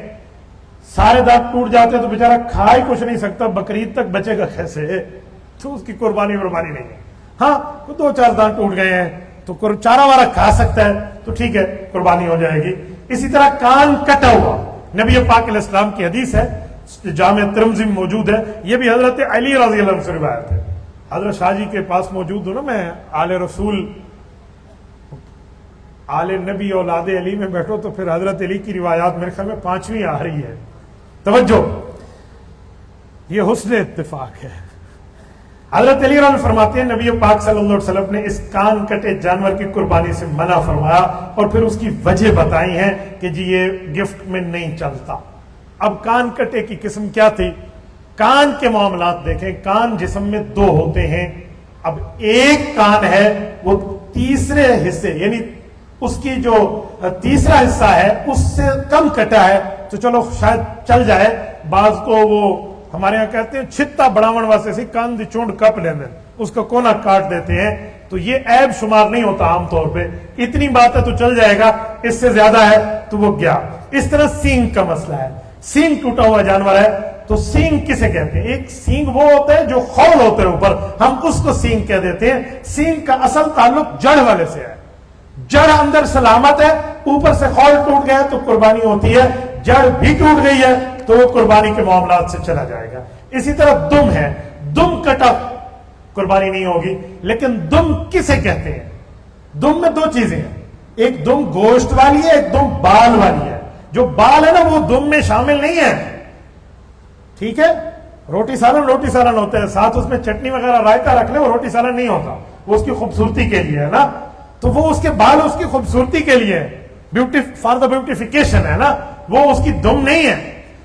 سارے دانت ٹوٹ جاتے ہیں تو بیچارہ کھا ہی کچھ نہیں سکتا, بقرعید تک بچے گا کیسے؟ تو اس کی قربانی نہیں ہے. ہاں 2-4 دانت ٹوٹ گئے ہیں تو چارہ وارہ کھا سکتا ہے تو ٹھیک ہے, قربانی ہو جائے گی. اسی طرح کان کٹا ہوا, نبی پاک علیہ السلام کی حدیث ہے, جامع ترمذی میں موجود ہے, یہ بھی حضرت علی رضی اللہ عنہ سے روایت ہے. حضرت شاہ جی کے پاس موجود ہوں نا, میں آل رسول آل نبی اولاد علی میں بیٹھو تو پھر حضرت علی کی روایات میرے خیال میں 5ویں آ رہی ہے. توجہ, یہ حسن اتفاق ہے. حضرت علی رضی فرماتے ہیں نبی پاک صلی اللہ علیہ وسلم نے اس کان کٹے جانور کی قربانی سے منع فرمایا اور پھر اس کی وجہ بتائی ہیں کہ جی یہ گفٹ میں نہیں چلتا. اب کان کٹے کی قسم کیا تھی؟ کان کے معاملات دیکھیں, کان جسم میں 2 ہوتے ہیں. اب ایک کان ہے وہ تیسرے حصے یعنی اس کی جو تیسرا حصہ ہے اس سے کم کٹا ہے تو چلو شاید چل جائے. بعض کو وہ ہمارے یہاں کہتے ہیں چھتا بڑھاون واسطے سی کان دی چونڈ کپ لیندے, اس کا کونا کاٹ دیتے ہیں, تو یہ عیب شمار نہیں ہوتا عام طور پہ. اتنی بات ہے تو چل جائے گا, اس سے زیادہ ہے تو وہ گیا. اس طرح سینگ کا مسئلہ ہے, سینگ ٹوٹا ہوا جانور ہے تو سینگ کسے کہتے ہیں؟ ایک سینگ وہ ہوتا ہے جو خول ہوتے ہیں اوپر, ہم اس کو سینگ کہہ دیتے ہیں. سینگ کا اصل تعلق جڑ والے سے ہے, جڑ اندر سلامت ہے, اوپر سے خول ٹوٹ گیا تو قربانی ہوتی ہے, جڑ بھی ٹوٹ گئی ہے تو وہ قربانی کے معاملات سے چلا جائے گا. اسی طرح دم ہے, دم کٹا قربانی نہیں ہوگی. لیکن دم کسے کہتے ہیں؟ دم میں 2 چیزیں ہیں, ایک دم گوشت والی ہے, ایک دم بال والی ہے. جو بال ہے نا وہ دم میں شامل نہیں ہے, ٹھیک ہے. روٹی سالن ہوتا ہے, ساتھ اس میں چٹنی وغیرہ رائتا رکھ لیں, وہ روٹی سالن نہیں ہوتا, وہ اس کی خوبصورتی کے لیے ہے نا. تو وہ اس کے بال اس کی خوبصورتی کے لیے بیوٹی فار دا بیوٹیفیکیشن ہے نا, وہ اس کی دم نہیں ہے.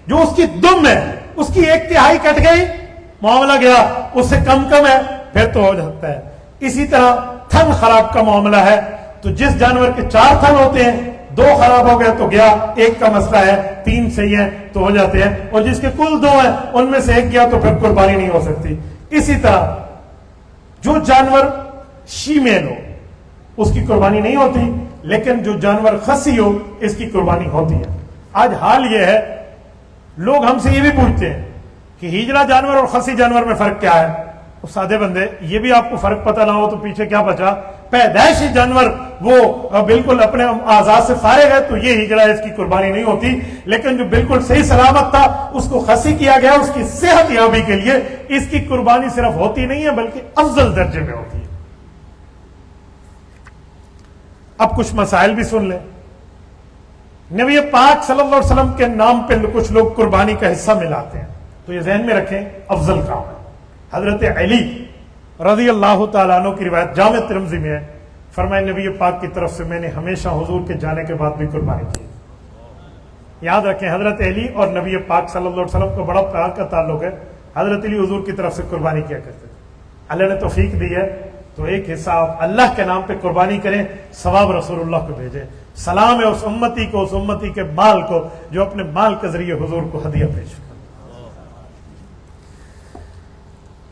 جو اس کی دم ہے اس کی 1/3 کٹ گئی, معاملہ گیا, اس سے کم ہے پھر تو ہو جاتا ہے. اسی طرح تھن خراب کا معاملہ ہے, تو جس جانور کے 4 تھن ہوتے ہیں 2 خراب ہو گئے تو گیا, 1 کا مسئلہ ہے, 3 صحیح ہے تو ہو جاتے ہیں, اور جس کے کل 2 ہیں ان میں سے 1 گیا تو پھر قربانی نہیں ہو سکتی. اسی طرح جو جانور شیمیل ہو اس کی قربانی نہیں ہوتی, لیکن جو جانور خسی ہو اس کی قربانی ہوتی ہے. آج حال یہ ہے, لوگ ہم سے یہ بھی پوچھتے ہیں کہ ہجڑا جانور اور خسی جانور میں فرق کیا ہے. سادے بندے, یہ بھی آپ کو فرق پتہ نہ ہو تو پیچھے کیا بچا, پیدائشی جانور وہ بالکل اپنے آزاد سے فارغ ہے تو یہ ہجڑا اس کی قربانی نہیں ہوتی، لیکن جو بالکل صحیح سلامت تھا اس کو خصی کیا گیا، اس کی صحت یابی کے لیے اس کی قربانی صرف ہوتی نہیں ہے بلکہ افضل درجے میں ہوتی ہے۔ اب کچھ مسائل بھی سن لیں۔ نبی پاک صلی اللہ علیہ وسلم کے نام پہ کچھ لوگ قربانی کا حصہ ملاتے ہیں، تو یہ ذہن میں رکھیں افضل کام ہے۔ حضرت علی رضی اللہ تعالیٰ عنہ کی روایت جامع ترمذی میں ہے، فرمائے نبی پاک کی طرف سے میں نے ہمیشہ حضور کے جانے کے بعد بھی قربانی کی۔ یاد رکھیں حضرت علی اور نبی پاک صلی اللہ علیہ وسلم کو بڑا پیار کا تعلق ہے۔ حضرت علی حضور کی طرف سے قربانی کیا کرتے تھے۔ اللہ نے توفیق دی ہے تو ایک حصہ آپ اللہ کے نام پہ قربانی کریں، ثواب رسول اللہ کو بھیجیں۔ سلام ہے اس امتی کو، اس امتی کے مال کو جو اپنے مال کے ذریعے حضور کو ہدیہ پیش کرے۔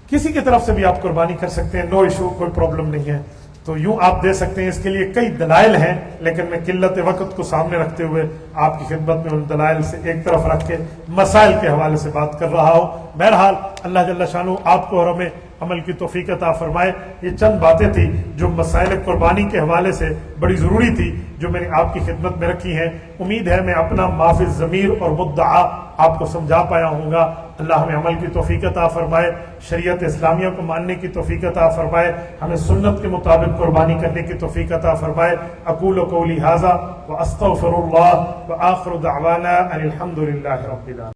کسی کی طرف سے بھی آپ قربانی کر سکتے ہیں، نو ایشو، کوئی پرابلم نہیں ہے۔ تو یوں آپ دے سکتے ہیں، اس کے لیے کئی دلائل ہیں، لیکن میں قلت وقت کو سامنے رکھتے ہوئے آپ کی خدمت میں ان دلائل سے ایک طرف رکھ کے مسائل کے حوالے سے بات کر رہا ہوں۔ بہرحال اللہ جل شانہ آپ کو اور ہمیں عمل کی توفیق عطا فرمائے۔ یہ چند باتیں تھی جو مسائل قربانی کے حوالے سے بڑی ضروری تھی، جو میں نے آپ کی خدمت میں رکھی ہیں۔ امید ہے میں اپنا معافی ضمیر اور مدعا آپ کو سمجھا پایا ہوں گا۔ اللہ ہمیں عمل کی توفیق عطا فرمائے، شریعت اسلامیہ کو ماننے کی توفیق عطا فرمائے، ہمیں سنت کے مطابق قربانی کرنے کی توفیق عطا فرمائے۔ اقول قولی ھذا واستغفر اللہ وآخر دعوانا ان الحمد للہ رب العالمین۔